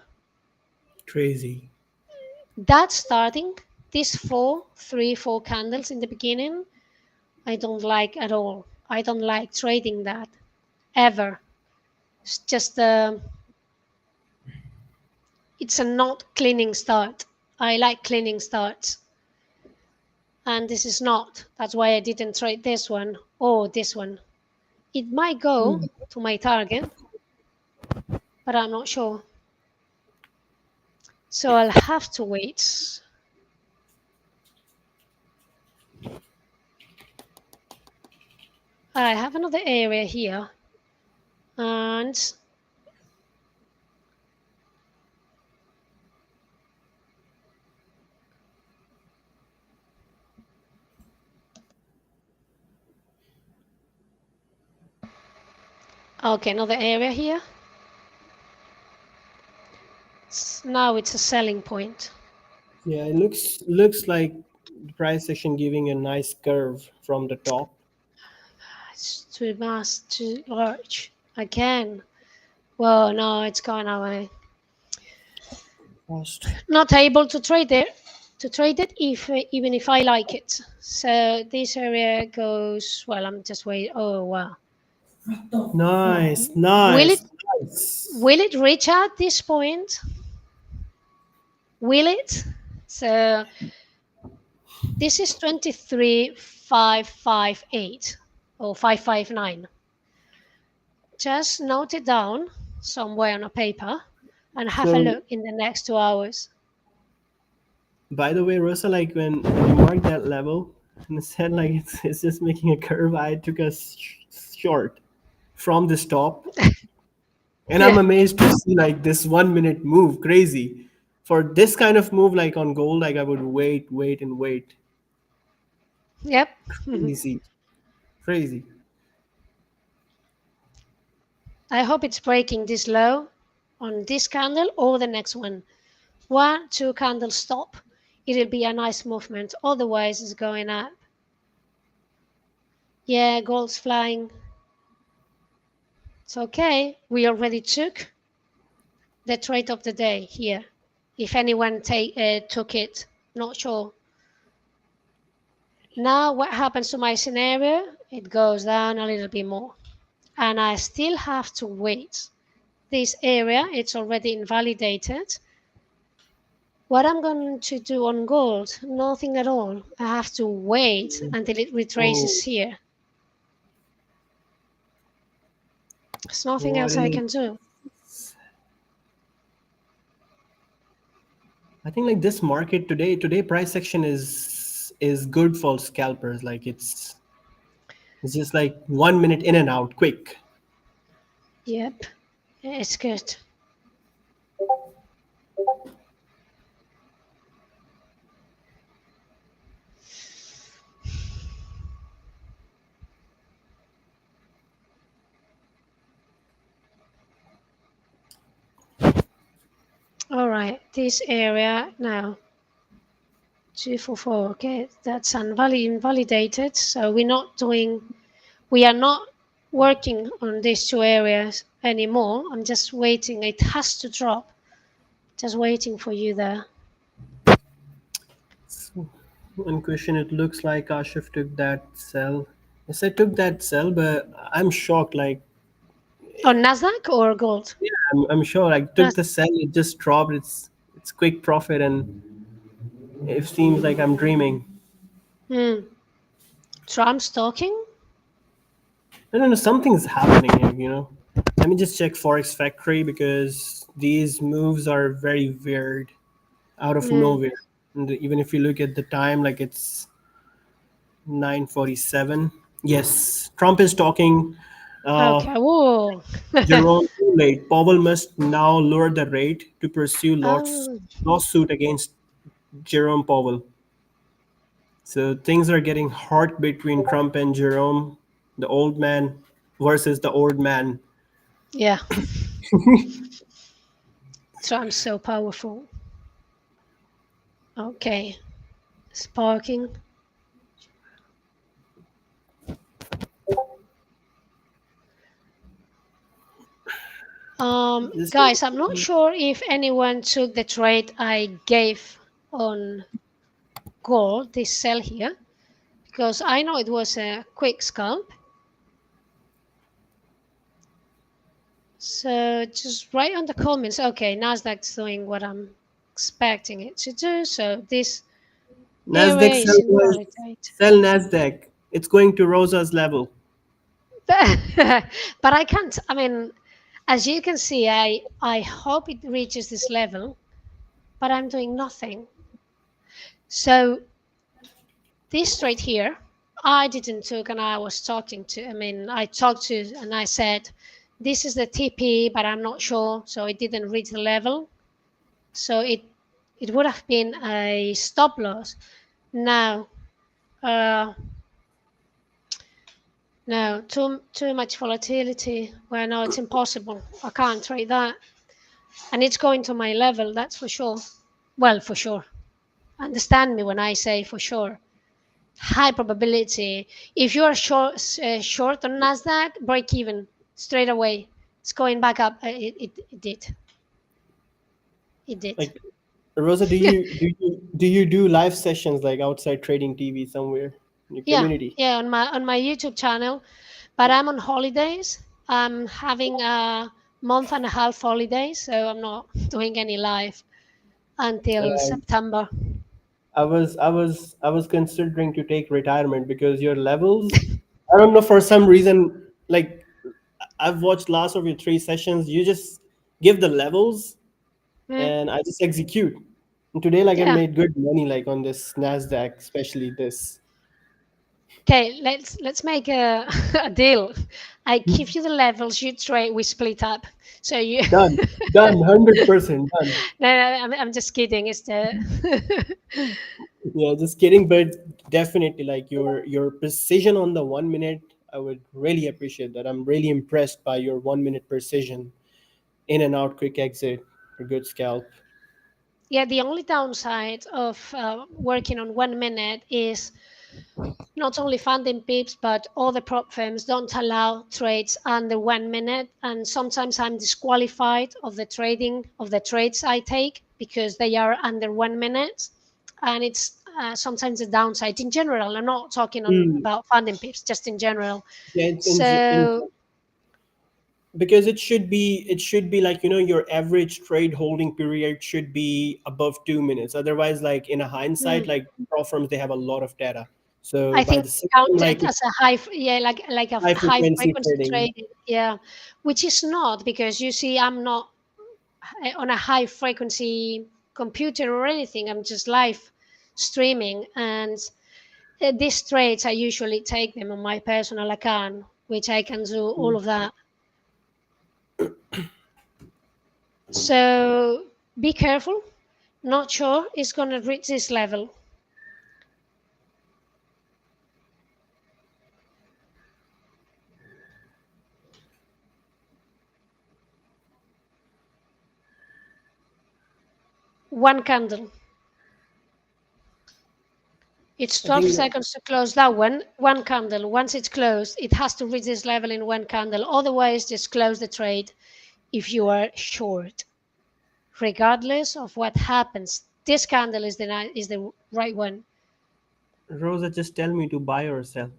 Crazy. That's starting. These 4 candles in the beginning, I don't like at all. I don't like trading that, ever. It's just it's a not cleaning start. I like cleaning starts. And this is not. That's why I didn't trade this one or this one. It might go to my target, but I'm not sure. So I'll have to wait. I have another area here. And okay, another area here. Now it's a selling point. Yeah, it looks like the price action giving a nice curve from the top. It's too large. Again. Well, no, it's gone away. Fast. Not able to trade it. Even if I like it. So this area goes, well, I'm just waiting. Oh, wow. Nice. Will it reach at this point? Will it? So this is 23,558 or 559. Just note it down somewhere on a paper and have a look in the next 2 hours. By the way, Rosa, like when you marked that level and it said like it's just making a curve, I took a short. from this top, and I'm Yeah. amazed to see like this 1 minute move. Crazy. For this kind of move, like on gold, like I would wait, and wait. Yep. Crazy, crazy. I hope it's breaking this low on this candle or the next one. 1, 2 candles stop. It'll be a nice movement. Otherwise, it's going up. Yeah, gold's flying. It's okay. We already took the trade of the day here. If anyone took it, not sure. Now, what happens to my scenario? It goes down a little bit more. And I still have to wait. This area, it's already invalidated. What I'm going to do on gold? Nothing at all. I have to wait until it Oh, retraces here. There's nothing what else I is? can do. I think like this market today price section is good for scalpers. Like it's just like 1 minute in and out, quick. Yep, it's good. All right, this area now, 244. Okay, that's invalidated. So we are not working on these two areas anymore. I'm just waiting. It has to drop. Just waiting for you there. So, one question, it looks like Kashif took that sell. Yes, I took that sell, but I'm shocked. Like, On Nasdaq or gold? yeah, I'm sure. Like, took Nas- the sell, it just dropped. It's quick profit, and it seems like I'm dreaming. Hmm. Trump's talking. I don't know. Something's happening here. Let me just check Forex Factory because these moves are very weird, out of Hmm. nowhere. And even if you look at the time, like it's 9:47. Yes, Trump is talking. Uh, Okay. Whoa. Jerome too late. Powell must now lower the rate to pursue Oh, lawsuit against Jerome Powell. So things are getting hot between Trump and Jerome, the old man versus the old man. yeah. Trump's so powerful. Okay. Sparking. This Guys, I'm not sure if anyone took the trade I gave on gold, this sell here, because I know it was a quick scalp. So just write on the comments. Okay, Nasdaq's doing what I'm expecting it to do. So this Nasdaq area is sell was invalidated. sell Nasdaq. It's going to Rosa's level. But I can't. I mean, as you can see, I hope it reaches this level, but I'm doing nothing. So this trade here, I didn't took, and I was talking to. I mean, I talked to, and I said, this is the TP, but I'm not sure. So it didn't reach the level. So it would have been a stop loss. Now, uh, no, too much volatility. Well, no, it's impossible. I can't trade that, and it's going to my level. That's for sure. Well, for sure. Understand me when I say for sure. High probability. If you are short on Nasdaq, break even straight away. It's going back up. It did. It did. Like Rosa, do you do live sessions like outside trading TV somewhere in your Yeah, community? yeah. On my YouTube channel, but I'm on holidays. I'm having a month and a half holiday, so I'm not doing any live until Uh, September. I was considering to take retirement because your levels. I don't know, for some reason, like I've watched last of your 3 sessions. You just give the levels Mm, and I just execute. And today, like I yeah. made good money, like on this Nasdaq, especially this. Okay, let's make a, a deal. I give you the levels, you trade, we split up. So you Done. Done. 100% done. no, I'm just kidding. It's the Yeah, just kidding, but definitely like your precision on the 1 minute, I would really appreciate that. I'm really impressed by your 1 minute precision, in and out, quick exit, a good scalp. yeah. The only downside of working on 1 minute is not only funding pips, but all the prop firms don't allow trades under 1 minute, and sometimes I'm disqualified of the trading of the trades I take because they are under 1 minute, and it's sometimes a downside in general. I'm not talking on Hmm. about funding pips, just in general. Yeah, So because it should be like, your average trade holding period should be above 2 minutes. Otherwise, like in a hindsight, hmm, like pro firms, they have a lot of data. So I by think the system, like counted as a high, yeah, like a high high frequency frequency trading. trading, yeah, which is not because you see, I'm not on a high frequency computer or anything. I'm just live streaming, and these trades I usually take them on my personal account, which I can do all of that. So be careful. Not sure it's gonna reach this level. One candle. It's I 12 think seconds to close that one. One candle. Once it's closed, it has to reach this level in one candle. Otherwise, just close the trade if you are short. Regardless of what happens, this candle is the right one. Rosa, just tell me to buy or sell.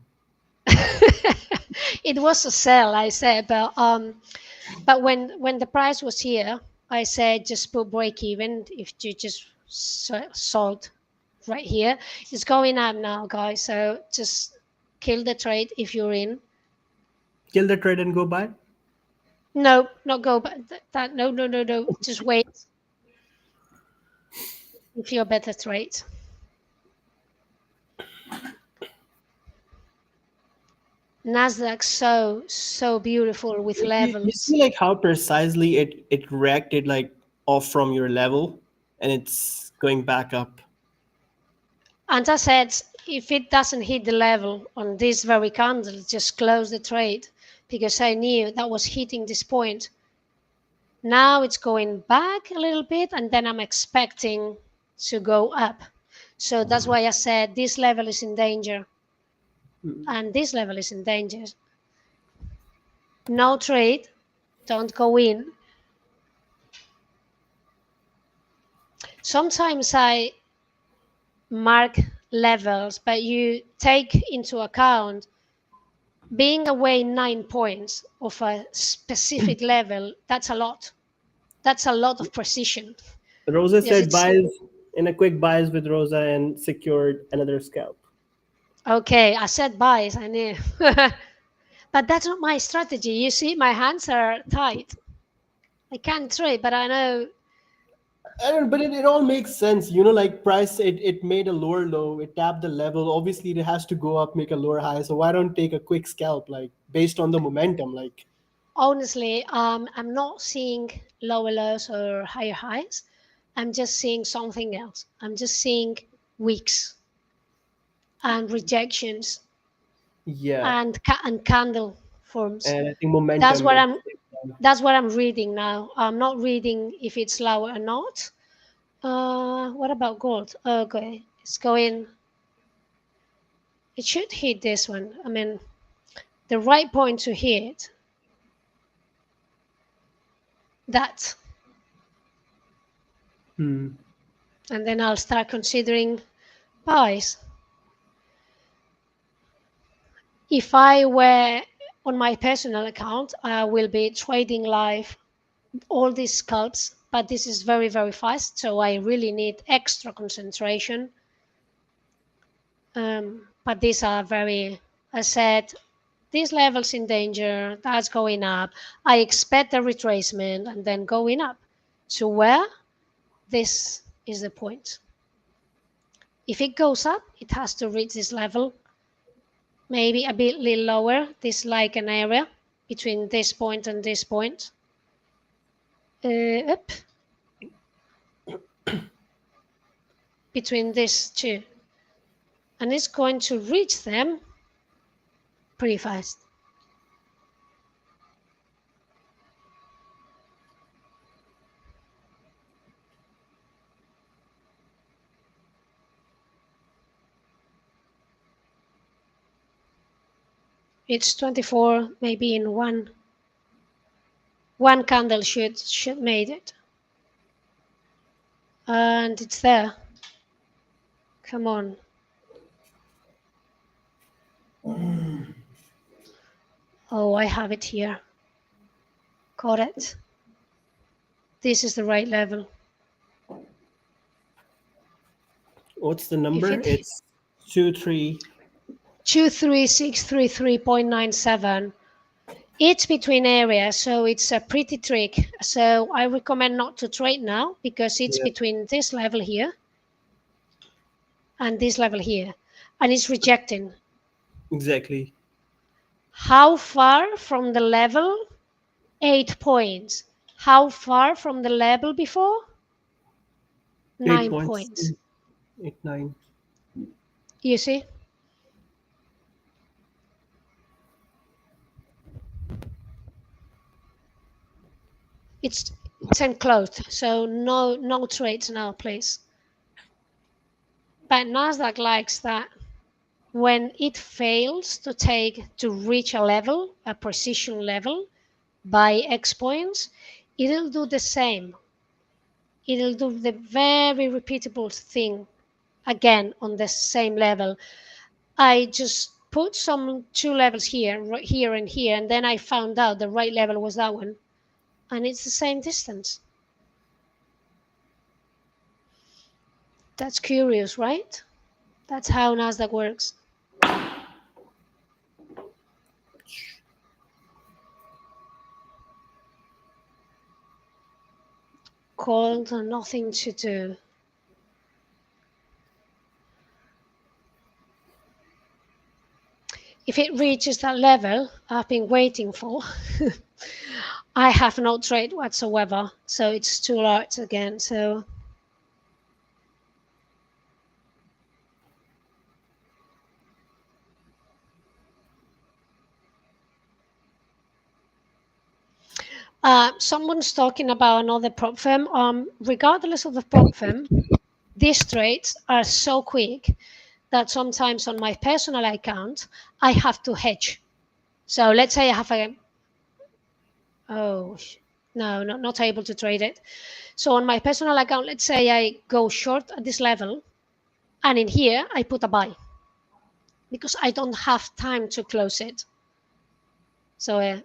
It was a sell, I said, but when the price was here, I said just put break even if you just sold right here. It's going up now, guys. So just kill the trade if you're in. Kill the trade and go buy. No, not go, but that no, no, no, no. Just wait if you're better trade. NASDAQ so beautiful with You levels. see like how precisely it reacted like off from your level, and it's going back up. And I said, if it doesn't hit the level on this very candle, just close the trade because I knew that was hitting this point. Now it's going back a little bit, and then I'm expecting to go up. So that's why I said this level is in danger, and this level is in danger. No trade, don't go in. Sometimes I mark levels, but you take into account being away 9 points of a specific level. That's a lot. That's a lot of precision Rosa because said it's buys in a quick buys with Rosa and secured another scalp. okay. I said buys, I knew. But that's not my strategy. You see, my hands are tight. I can't trade, but I know. I don't, but it all makes sense. Like price, it made a lower low, it tapped the level. Obviously, it has to go up, make a lower high. So why don't take a quick scalp, like based on the momentum? Like, Honestly, I'm not seeing lower lows or higher highs. I'm just seeing something else. I'm just seeing wicks and rejections yeah, and and candle forms. and I think That's momentum what at I'm. the same time. That's what I'm reading now. I'm not reading if it's lower or not. What about gold? Okay, it's going. It should hit this one. I mean, the right point to hit that, Hmm. and then I'll start considering buys. If I were on my personal account, I will be trading live all these scalps, but this is very, very fast, so I really need extra concentration. But these are very, I said, these levels in danger, that's going up. I expect a retracement and then going up. So where? This is the point. If it goes up, it has to reach this level maybe a bit little lower. This like an area between this point and this point. Up. Between these two. And it's going to reach them pretty fast. It's 24, maybe in one candle should made it. And it's there. Come on. Oh, I have it here. Got it. This is the right level. What's the number? It's 23633.97. It's between areas, so it's a pretty trick. So I recommend not to trade now because it's between this level here and this level here, and it's rejecting. Exactly. How far from the level? 8 points. How far from the level before? 9 points. 8, 9. You see? It's enclosed, so no trades now, please. But NASDAQ likes that when it fails to reach a level, a precision level, by X points, it'll do the same. It'll do the very repeatable thing again on the same level. I just put some 2 levels here and here, and then I found out the right level was that one. And it's the same distance. That's curious, right? That's how NASDAQ works. Cold and nothing to do. If it reaches that level I've been waiting for, I have no trade whatsoever. So it's too large again. So someone's talking about another prop firm. Regardless of the prop firm, these trades are so quick that sometimes on my personal account, I have to hedge. So let's say I have not able to trade it. So on my personal account, let's say I go short at this level, and in here I put a buy because I don't have time to close it. So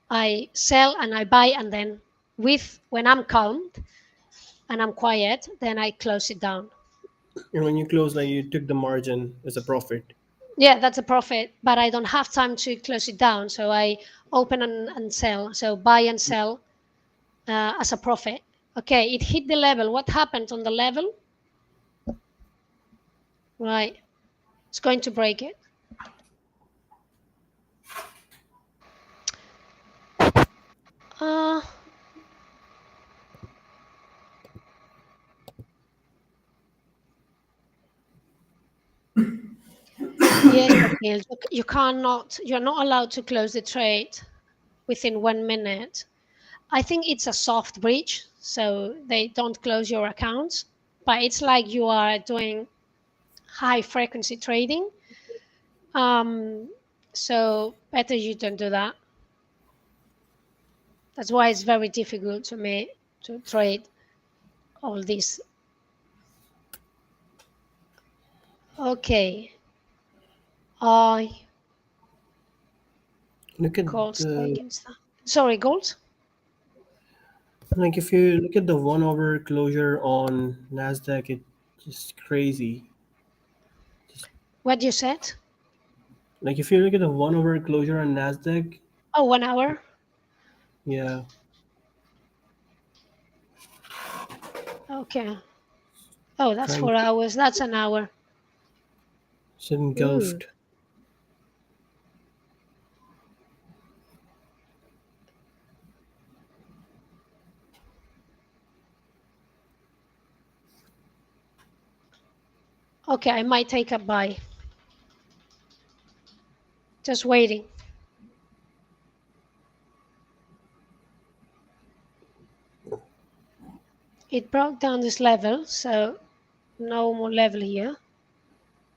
I sell and I buy, and then when I'm calm and I'm quiet, then I close it down. And when you close, like you took the margin as a profit. Yeah, that's a profit, but I don't have time to close it down. So I open and sell. So buy and sell as a profit. Okay, it hit the level. What happened on the level? Right, it's going to break it. Yes, Akil, you're not allowed to close the trade within 1 minute. I think it's a soft breach, so they don't close your accounts, but it's like you are doing high frequency trading. So better you don't do that. That's why it's very difficult to me to trade all this. Okay. Look at Gold's the, against that. Sorry, gold? like if you look at the 1 hour closure on NASDAQ, it's just crazy. What you said? Like if you look at the 1 hour closure on NASDAQ, Oh, 1 hour? yeah, Okay. Oh, that's trying 4 hours. That's an hour. it's engulfed. Okay, I might take a buy. Just waiting. It broke down this level, so no more level here.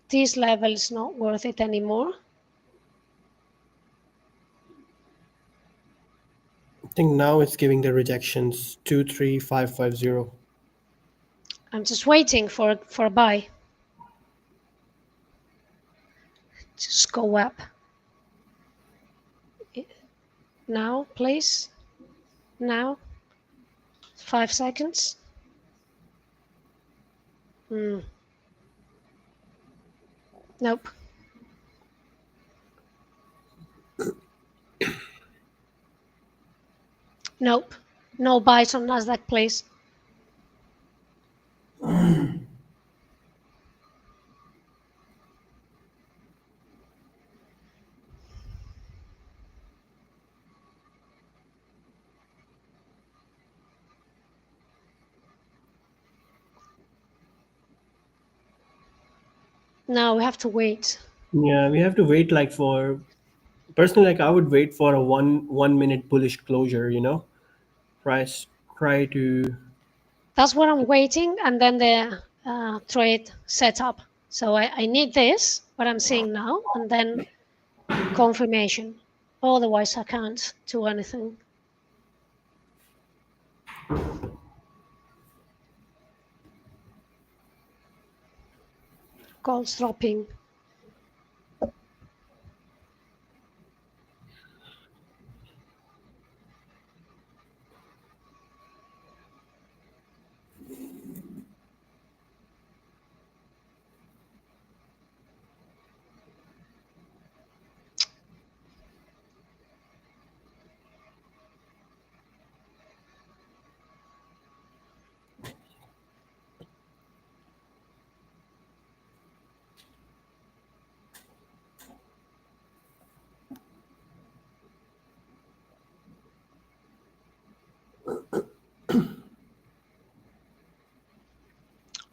This level is not worth it anymore. I think now it's giving the rejections 23550. I'm just waiting for a buy. Just go up. Now, please. Now. 5 seconds. Nope. Nope. No buys on NASDAQ, please. Now we have to wait. Yeah, we have to wait like for, personally, like I would wait for a 1 minute bullish closure, price try to, That's what I'm waiting, and then the trade setup. So I need this, what I'm seeing now, and then confirmation. Otherwise, I can't do anything. Gold's dropping.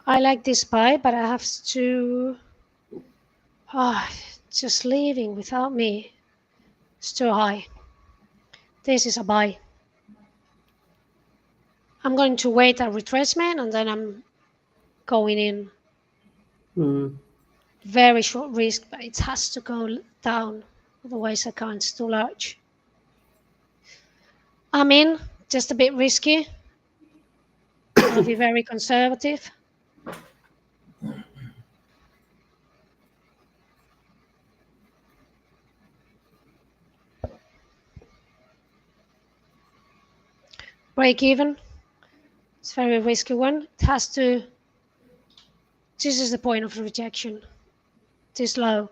I like this buy, but I have to... just leaving without me. It's too high. This is a buy. I'm going to wait a retracement, and then I'm going in. Very short risk, but it has to go down. Otherwise, I can't. It's too large. I'm in. Just a bit risky. I'll be very conservative. Break even. It's a very risky one. It has to... This is the point of rejection. This low.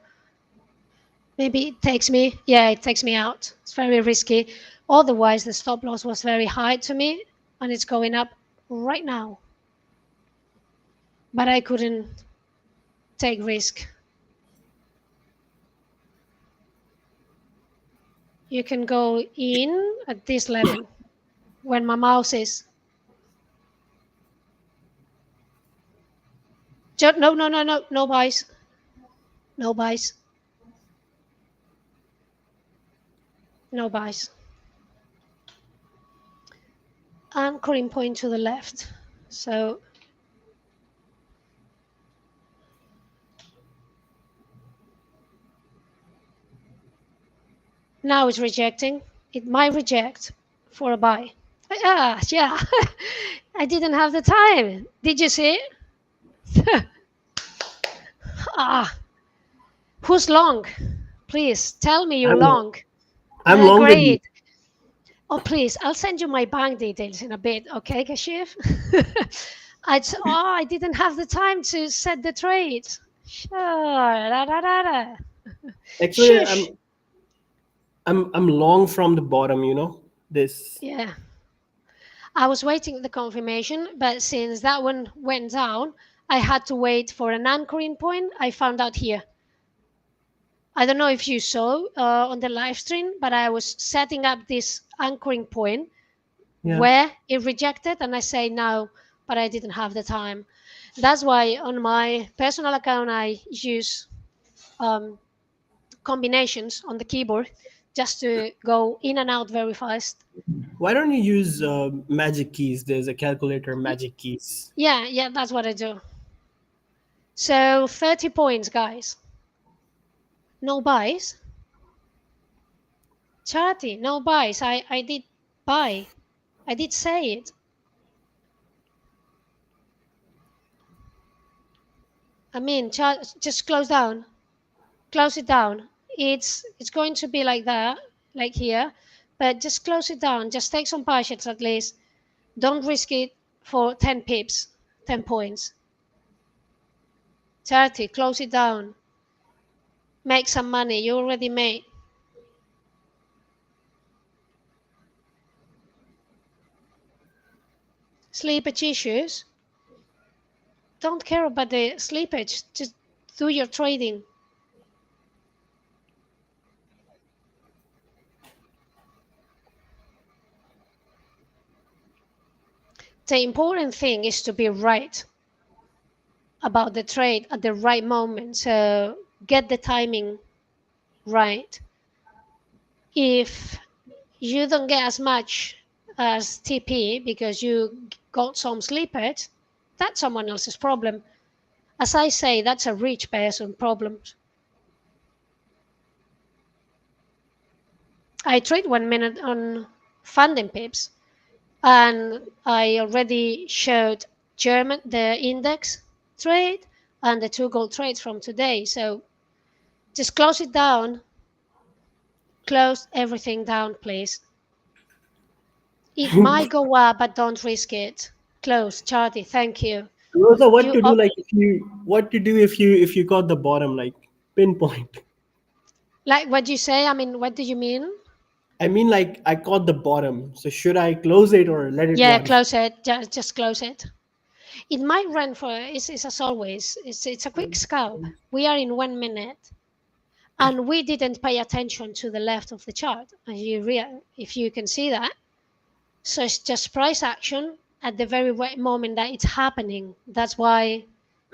Maybe it takes me... Yeah, it takes me out. It's very risky. Otherwise, the stop loss was very high to me, and it's going up right now. But I couldn't take risk. You can go in at this level when my mouse is. No, no buys. No buys. No buys. Anchoring point to the left. So now it's rejecting. It might reject for a buy. Yeah. I didn't have the time. Did you see it? Who's long? Please tell me you're long. I'm long with you. Great. Oh, please, I'll send you my bank details in a bit, okay, Kashif? I didn't have the time to set the trade. Sure. Actually, Shush. I'm long from the bottom, this. Yeah. I was waiting the confirmation, but since that one went down, I had to wait for an anchoring point. I found out here. I don't know if you saw on the live stream, but I was setting up this anchoring point where it rejected, and I say now but I didn't have the time. That's why on my personal account, I use combinations on the keyboard just to go in and out very fast. Why don't you use magic keys? There's a calculator, Y- magic keys. Yeah, that's what I do. So 30 points, guys. No buys. Charity, no buys. I did buy. I did say it. I mean, just close down. Close it down. It's going to be like that, like here, but just close it down. Just take some patience at least. Don't risk it for 10 pips, 10 points. 30, close it down. Make some money. You already made. Sleepage issues. Don't care about the sleepage. Just do your trading. The important thing is to be right about the trade at the right moment. So get the timing right. If you don't get as much as TP because you got some sleepage, that's someone else's problem. As I say, that's a rich person problem. I trade 1 minute on FundingPips, and I already showed German the index trade and the 2 gold trades from today. So just close it down. Close everything down, please. It might go up, but don't risk it. Close, Charlie. Thank you. Rosa, what You to do like if you got the bottom, like pinpoint? like what you say? I mean, what do you mean? I mean, like I caught the bottom, so should I close it or let it Yeah, run? close it. Just close it. It might run for. It's as always. It's a quick scalp. We are in 1 minute, and we didn't pay attention to the left of the chart. If you can see that, so it's just price action at the very right moment that it's happening. That's why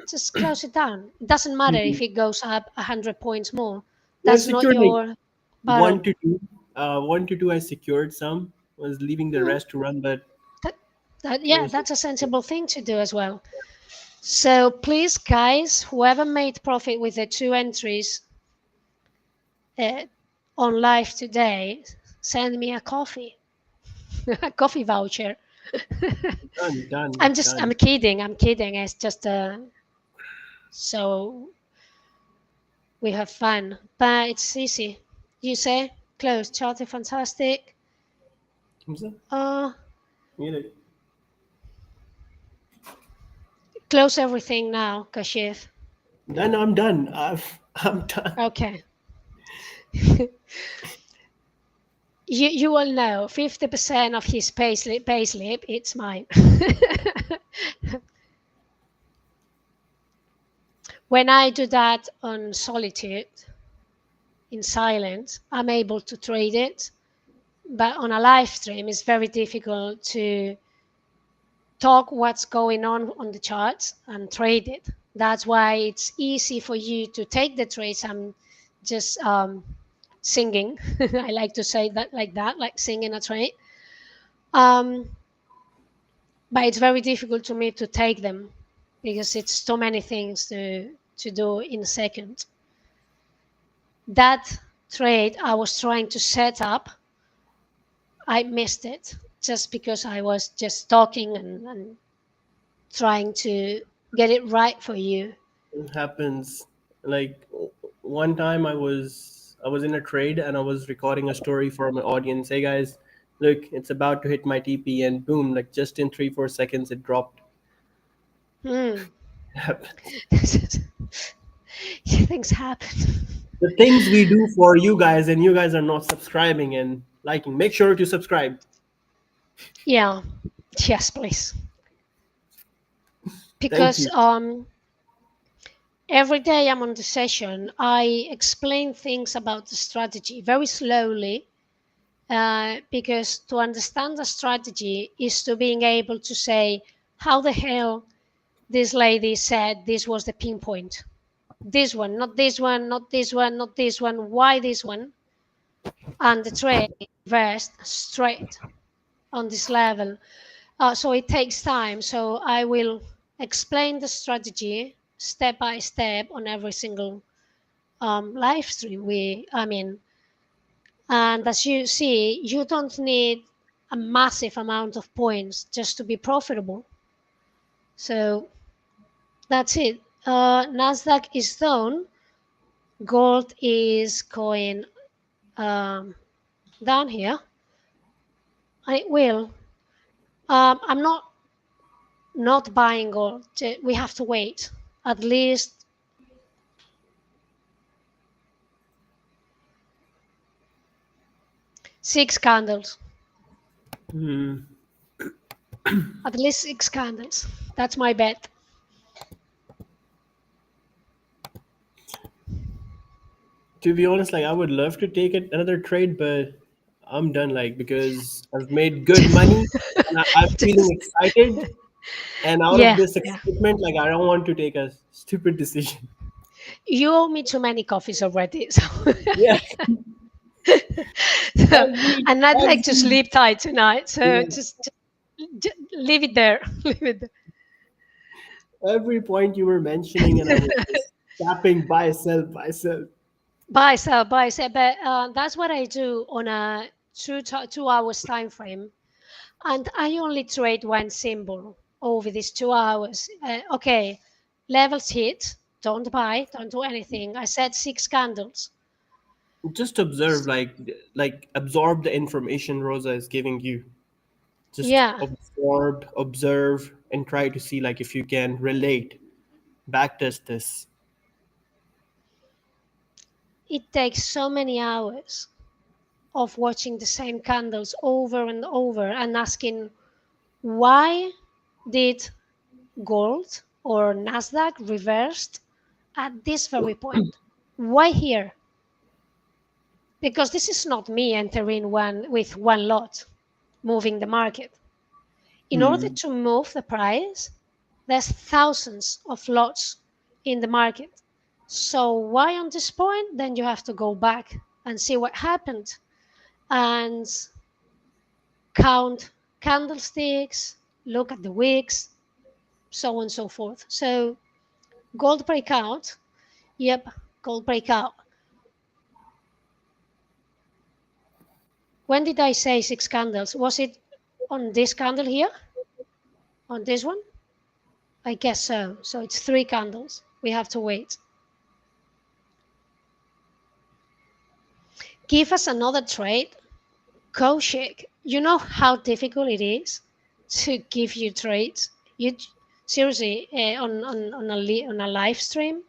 just close it down. It doesn't matter if Mhm. it goes up 100 points more. Yeah, I That's not secured like your one bottom. to two. 1 to 2, I secured some. Was leaving the Hmm, rest to run, but it yeah, was that's a sensible thing to do as well. So please, guys, whoever made profit with the 2 entries uh, on live today, send me a coffee, a coffee voucher. done, done, I'm done. kidding. I'm kidding. It's just so we have fun, but it's easy. You say close, charter, fantastic. Hamza, Uh, you know, Close everything now, Kashif. Then I'm done. I'm done. Okay. You all know 50% of his payslip, it's mine. When I do that on solitude, in silence, I'm able to trade it. But on a live stream, it's very difficult to talk what's going on the charts and trade it. That's why it's easy for you to take the trades. I'm just singing. I like to say that, like singing a trade. Um, but it's very difficult to me to take them because it's too many things to do in a second. That trade I was trying to set up, I missed it just because I was just talking and trying to get it right for you. It happens. Like one time, I was in a trade and I was recording a story for my audience. Hey guys, look, it's about to hit my TP, and boom! Like just in 3 4 seconds, it dropped. Hmm. It happens. Things happen. The things we do for you guys, and you guys are not subscribing and liking. Make sure to subscribe. Yeah. Yes, please. Thank Because you. every day I'm on the session, I explain things about the strategy very slowly. Because to understand the strategy is to being able to say how the hell this lady said this was the pinpoint. This one, not this one, not this one, not this one. Why this one? And the trade reversed straight on this level. So it takes time. So I will explain the strategy step by step on every single live stream. And as you see, you don't need a massive amount of points just to be profitable. So that's it. NASDAQ is down. Gold is going down here. And it will. I'm not buying gold. We have to wait at least 6 candles. At least 6 candles. That's my bet. To be honest, like I would love to take another trade, but I'm done. Like because I've made good money and I'm feeling excited. And out of this excitement, like I don't want to take a stupid decision. You owe me too many coffees already. So Yeah. And I'd like to sleep tight tonight. So just leave it there. Leave it there. Every point you were mentioning, and I was just tapping buy, sell, buy, sell. Buy, sell, buy, sell. But that's what I do on a 2 hours time frame. And I only trade one symbol over these 2 hours. Okay, levels hit. Don't buy. Don't do anything. I said 6 candles. Just observe, like absorb the information Rosa is giving you. Just observe, and try to see like if you can relate, backtest this. It takes so many hours of watching the same candles over and over and asking, why did gold or NASDAQ reversed at this very point? Why here? Because this is not me entering with one lot, moving the market. In order to move the price, there's thousands of lots in the market. So why on this point? Then you have to go back and see what happened and count candlesticks, look at the wicks, so on and so forth. So gold breakout. Yep, gold breakout. When did I say 6 candles? Was it on this candle here? On this one? I guess so. So it's 3 candles. We have to wait. Give us another trade. Koshik. You know how difficult it is to give you trades? You seriously on a live stream,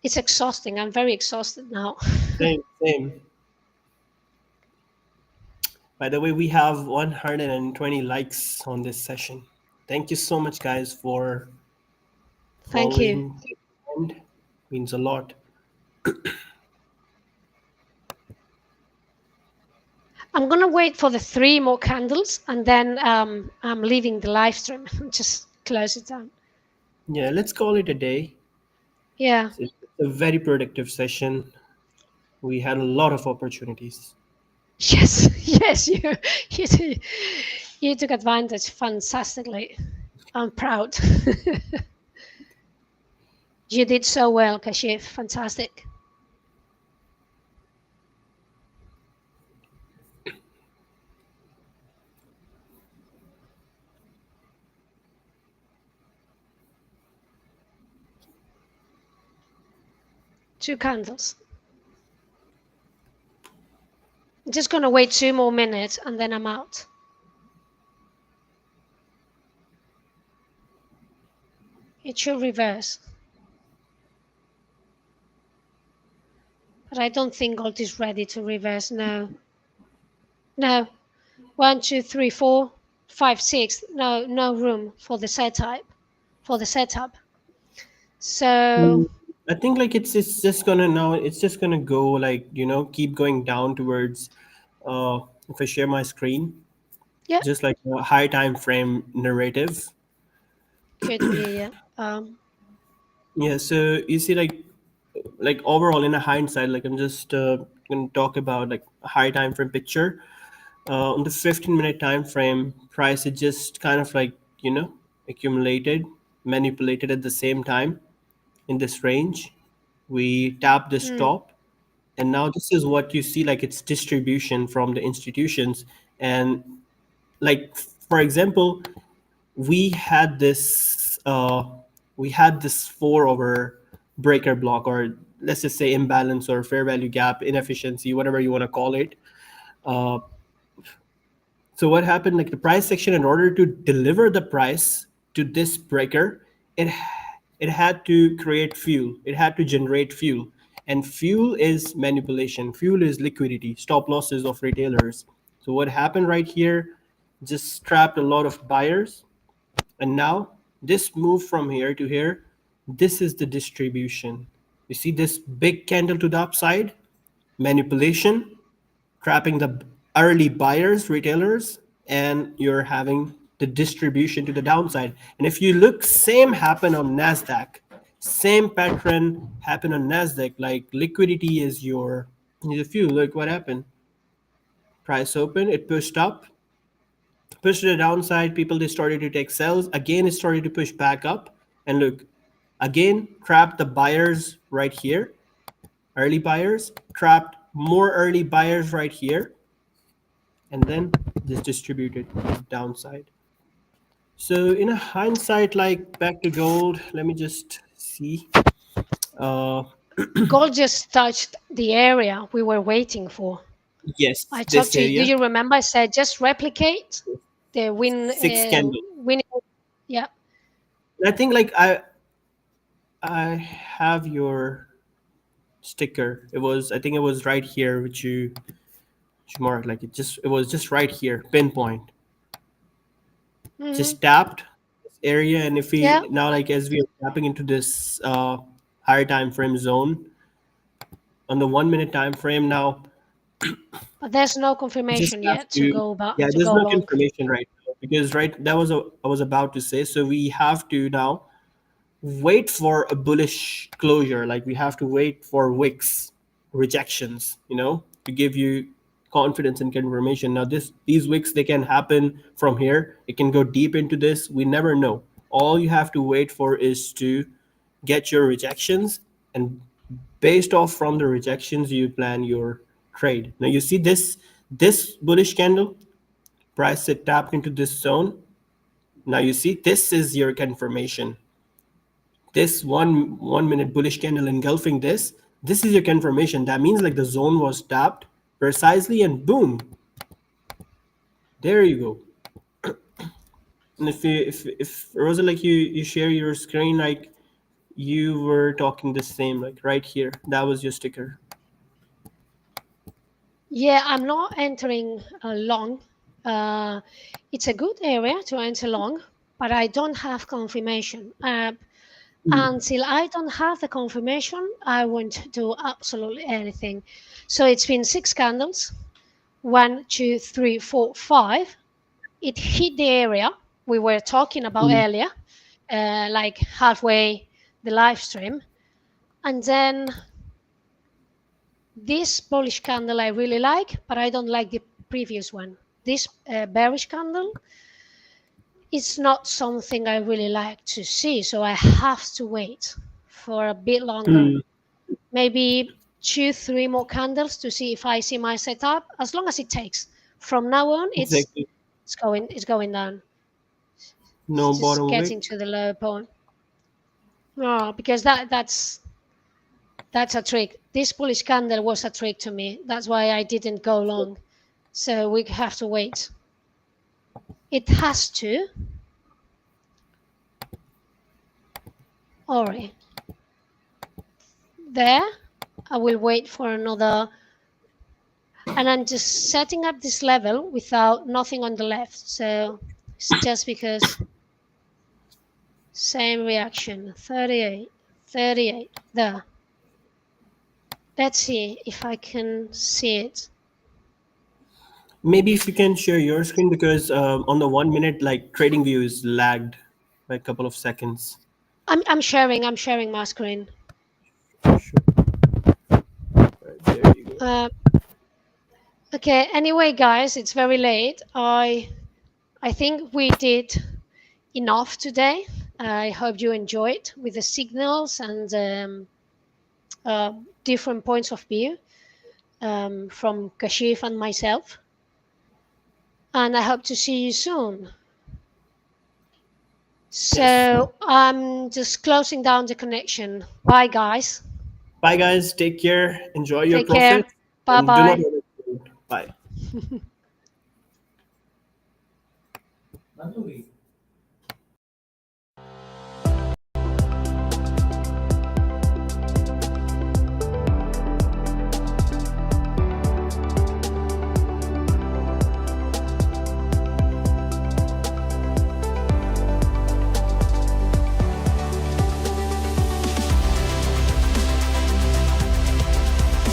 it's exhausting. I'm very exhausted now. Same. By the way, we have 120 likes on this session. Thank you so much, guys, for Thank you. And means a lot. I'm gonna wait for the 3 more candles, and then I'm leaving the live stream. Just close it down. Yeah, let's call it a day. Yeah. It's a very productive session. We had a lot of opportunities. Yes, you took advantage fantastically. I'm proud. You did so well, Kashif. Fantastic. Two candles. I'm just gonna wait 2 more minutes and then I'm out. It should reverse. But I don't think gold is ready to reverse. No. 1, 2, 3, 4, 5, 6. No room for the setup. So I think like it's just gonna go like keep going down towards if I share my screen, yeah, just like a high time frame narrative. Could be, yeah. Yeah, so you see, like overall in a hindsight, like I'm just gonna talk about like a high time frame picture. On the 15-minute time frame, price is just kind of like, accumulated, manipulated at the same time in this range. We tap the Mm, stop, and now this is what you see, like it's distribution from the institutions. And like, for example, we had this we had this 4 over breaker block, or let's just say imbalance or fair value gap, inefficiency, whatever you want to call it. uh, so what happened, like the price section, in order to deliver the price to this breaker, it it had to create fuel, it had to generate fuel. And fuel is manipulation, fuel is liquidity, stop losses of retailers. So what happened right here, just trapped a lot of buyers. And now this move from here to here, this is the distribution. You see this big candle to the upside, manipulation, trapping the early buyers, retailers, and you're having the distribution to the downside. And if you look, same happen on NASDAQ. Same pattern happen on NASDAQ. Like liquidity is your, if you look what happened. Price open, it pushed up, pushed to the downside, people they started to take sells. Again, it started to push back up. And look, again, trapped the buyers right here. Early buyers, trapped more early buyers right here, and then just distributed downside. So in a hindsight, like back to gold, let me just see. Uh, Gold just touched the area we were waiting for. yes, I talked this to you. Do area, you remember? I said just replicate the six candle. winning. Yeah. And I think like I have your sticker. It was, I think it was right here, which you marked, like it was just right here, pinpoint. Hmm. Just tapped this area, and if Yeah. we now, like as we are tapping into this higher time frame zone on the 1 minute time frame now, But there's no we just confirmation have yet to to, go back yeah, to there's go no long. confirmation right now, because right, that was I was about to say, so we have to now wait for a bullish closure, like we have to wait for wicks rejections, to give you confidence and confirmation. Now these wicks, they can happen from here, it can go deep into this, we never know. All you have to wait for is to get your rejections, and based off from the rejections you plan your trade. Now you see this bullish candle, price it tapped into this zone. Now you see this is your confirmation. This 1 minute bullish candle engulfing this is your confirmation. That means like the zone was tapped precisely, and boom, there you go. And if Rosa, like you share your screen, like you were talking the same, like right here, that was your sticker. Yeah, I'm not entering long. Uh, it's a good area to enter long, but I don't have confirmation. Until I don't have the confirmation, I won't do absolutely anything. So it's been 6 candles, 1, 2, 3, 4, 5. It hit the area we were talking about Mm. earlier, like halfway the live stream, and then this bullish candle I really like, but I don't like the previous one. This bearish candle is not something I really like to see, so I have to wait for a bit longer. Mm. Maybe 2, 3 more candles to see if I see my setup. As long as it takes. From now on, Exactly. it's going down. It's No just bottom getting wick. to the low point. No, because that's a trick. This bullish candle was a trick to me. That's why I didn't go long. So we have to wait. It has to. Alright. There. I will wait for another. And I'm just setting up this level without nothing on the left. So it's just because same reaction. 38. 38. There. Let's see if I can see it. Maybe if you can share your screen, because on the 1 minute, like trading view is lagged by a couple of seconds. I'm sharing my screen. Sure. Right, there you go. Okay, anyway, guys, it's very late. I think we did enough today. I hope you enjoyed with the signals and different points of view from Kashif and myself. And I hope to see you soon. So Yes. I'm just closing down the connection. Bye, guys. Bye, guys. Take care. Enjoy your Take care. profit. Bye And do not bye. overtrade. Bye.